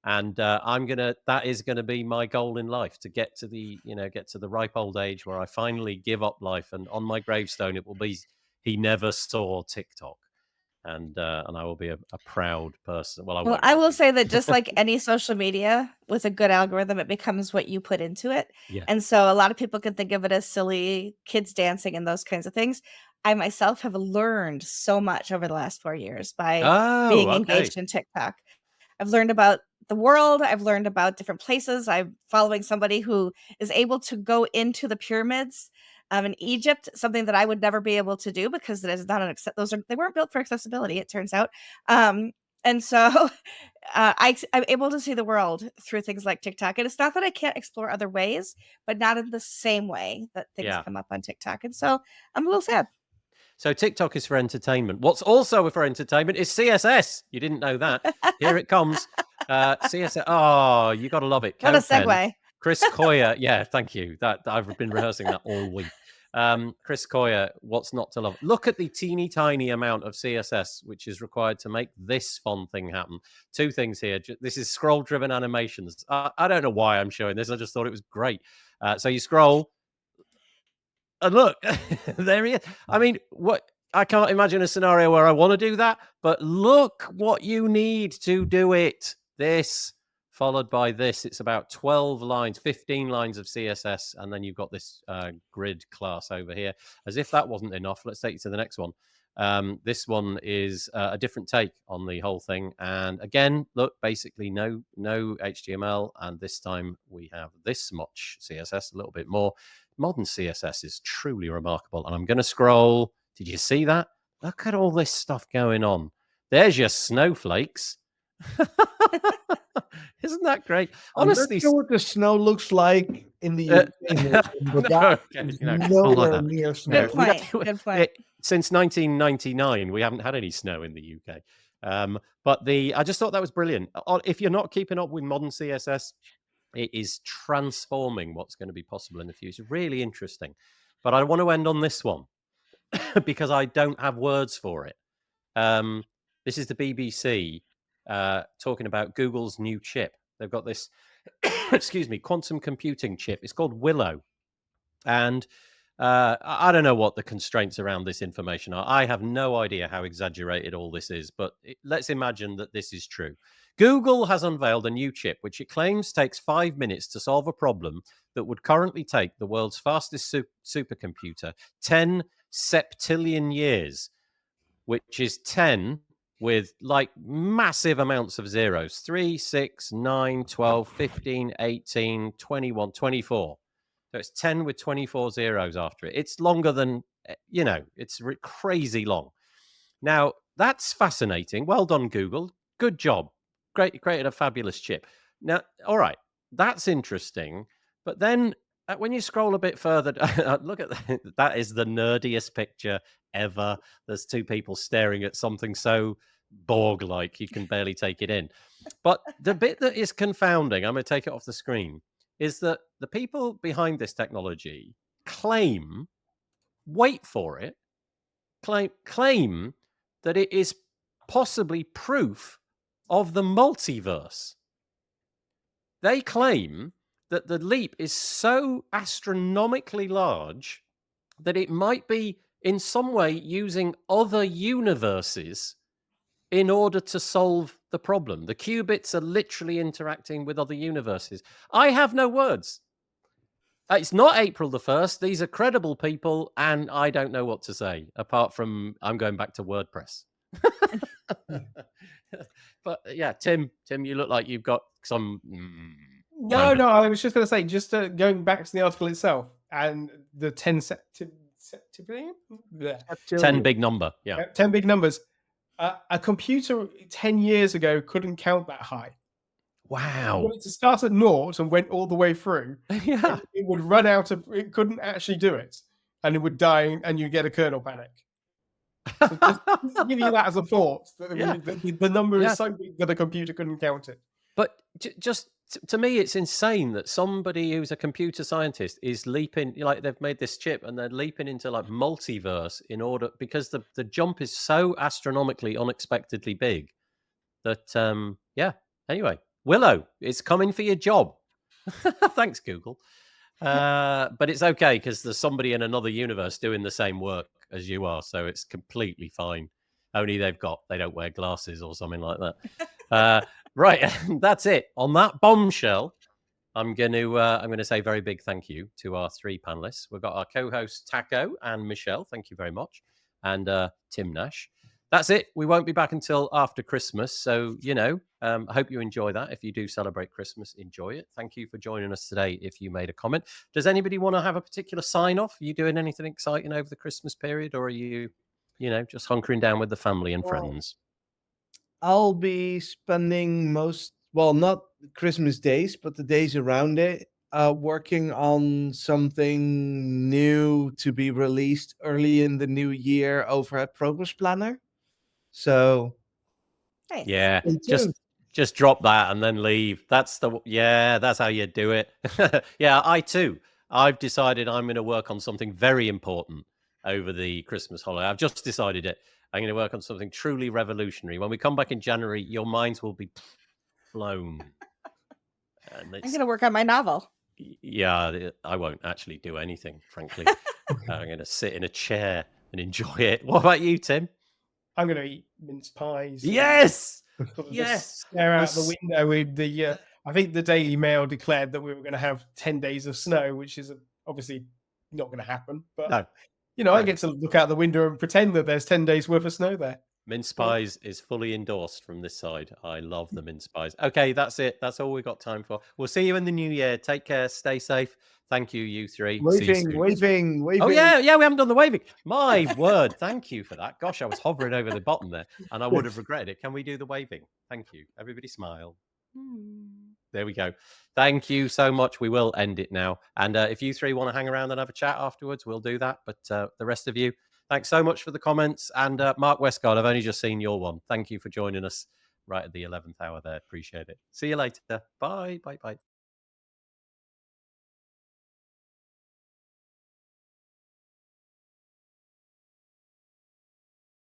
Speaker 1: And that is gonna be my goal in life, to get to the ripe old age where I finally give up life, and on my gravestone it will be, he never saw TikTok, and I will be a proud person. Well,
Speaker 3: I will say that just like any social media with a good algorithm, it becomes what you put into it.
Speaker 1: Yeah.
Speaker 3: And so a lot of people can think of it as silly kids dancing and those kinds of things. I myself have learned so much over the last 4 years by being engaged in TikTok. I've learned about the world. I've learned about different places. I'm following somebody who is able to go into the pyramids in Egypt, something that I would never be able to do because it is not they weren't built for accessibility, it turns out. And so I'm able to see the world through things like TikTok. And it's not that I can't explore other ways, but not in the same way that things come up on TikTok. And so I'm a little sad.
Speaker 1: So TikTok is for entertainment. What's also for entertainment is CSS. You didn't know that. Here it comes. CSS. Oh, you got to love it.
Speaker 3: What a
Speaker 1: CodePen.
Speaker 3: segue.
Speaker 1: Chris Coyer. Yeah, thank you. That I've been rehearsing that all week. Chris Coyer, what's not to love? Look at the teeny tiny amount of CSS which is required to make this fun thing happen. Two things here. This is scroll-driven animations. I don't know why I'm showing this. I just thought it was great. So you scroll. And look, there he is. I mean, I can't imagine a scenario where I want to do that, but look what you need to do it. This followed by this. It's about 12 lines, 15 lines of CSS, and then you've got this grid class over here. As if that wasn't enough, let's take you to the next one. This one is a different take on the whole thing. And again, look, basically no HTML. And this time we have this much CSS, a little bit more. Modern CSS is truly remarkable. And I'm going to scroll. Did you see that? Look at all this stuff going on. There's your snowflakes. Isn't that great? Honestly,
Speaker 2: I'm not sure what the snow looks like in the UK, but nowhere near snow.
Speaker 3: Good point.
Speaker 1: Since 1999, we haven't had any snow in the UK. But I just thought that was brilliant. If you're not keeping up with modern CSS, it is transforming what's going to be possible in the future. Really interesting. But I want to end on this one because I don't have words for it. This is the BBC talking about Google's new chip. They've got this, excuse me, quantum computing chip. It's called Willow. And I don't know what the constraints around this information are. I have no idea how exaggerated all this is, but let's imagine that this is true. Google has unveiled a new chip, which it claims takes 5 minutes to solve a problem that would currently take the world's fastest supercomputer 10 septillion years, which is 10 with like massive amounts of zeros. 3, 6, 9, 12, 15, 18, 21, 24. So it's 10 with 24 zeros after it. It's longer than, it's crazy long. Now, that's fascinating. Well done, Google. Good job. Great, created a fabulous chip. Now, all right, that's interesting. But then when you scroll a bit further, look at that. That is the nerdiest picture ever. There's two people staring at something so Borg-like you can barely take it in. But the bit that is confounding, I'm going to take it off the screen, is that the people behind this technology claim, wait for it, claim that it is possibly proof of the multiverse. They claim that the leap is so astronomically large that it might be in some way using other universes in order to solve the problem. The qubits are literally interacting with other universes. I have no words. It's not April the 1st. These are credible people, and I don't know what to say, apart from I'm going back to WordPress. But yeah, Tim, you look like you've got some...
Speaker 4: No, I was just going to say, just going back to the article itself, and the 10 septillion?
Speaker 1: 10 big number, yeah.
Speaker 4: 10 big numbers. A computer 10 years ago couldn't count that high.
Speaker 1: Wow.
Speaker 4: When it started at naught and went all the way through,
Speaker 1: Yeah.
Speaker 4: it would run out of, it couldn't actually do it. And it would die and you get a kernel panic. So just give you that as a thought. The number is so big that a computer couldn't count it.
Speaker 1: But just to me, it's insane that somebody who's a computer scientist is leaping, like they've made this chip and they're leaping into like multiverse in order, because the jump is so astronomically, unexpectedly big that, anyway, Willow, it's coming for your job. Thanks, Google. But it's okay because there's somebody in another universe doing the same work as you are. So it's completely fine. Only they don't wear glasses or something like that. Right, that's it. On that bombshell, I'm going to say a very big thank you to our three panelists. We've got our co-hosts Taco and Michelle. Thank you very much, and Tim Nash. That's it. We won't be back until after Christmas, so I hope you enjoy that. If you do celebrate Christmas, enjoy it. Thank you for joining us today. If you made a comment, does anybody want to have a particular sign off? Are you doing anything exciting over the Christmas period, or are you, just hunkering down with the family and friends?
Speaker 2: I'll be spending not Christmas days, but the days around it, working on something new to be released early in the new year over at Progress Planner. So
Speaker 3: Nice.
Speaker 1: Yeah,
Speaker 2: stay tuned.
Speaker 1: just drop that and then leave. That's how you do it. Yeah, I've decided I'm going to work on something very important over the Christmas holiday. I've just decided it. I'm going to work on something truly revolutionary. When we come back in January, your minds will be blown. And
Speaker 3: I'm going to work on my novel.
Speaker 1: yeah, I won't actually do anything, frankly. I'm going to sit in a chair and enjoy it. What about you, Tim?
Speaker 4: I'm going to eat mince pies.
Speaker 1: Yes,
Speaker 4: Sort of
Speaker 1: yes.
Speaker 4: just stare out the window with the. I think the Daily Mail declared that we were going to have 10 days of snow, which is obviously not going to happen. But
Speaker 1: No.
Speaker 4: I get to look out the window and pretend that there's 10 days worth of snow there.
Speaker 1: Mince pies is fully endorsed from this side. I love the mince pies. Okay, that's it. That's all we've got time for. We'll see you in the new year. Take care. Stay safe. Thank you, you three. See you soon.
Speaker 2: Waving.
Speaker 1: Oh, yeah, we haven't done the waving. My word. Thank you for that. Gosh, I was hovering over the bottom there and I would have regretted it. Can we do the waving? Thank you. Everybody smile. There we go. Thank you so much. We will end it now. And if you three want to hang around and have a chat afterwards, we'll do that. But the rest of you, thanks so much for the comments. And Mark Westgard, I've only just seen your one. Thank you for joining us right at the 11th hour there. Appreciate it. See you later. Bye. Bye. Bye.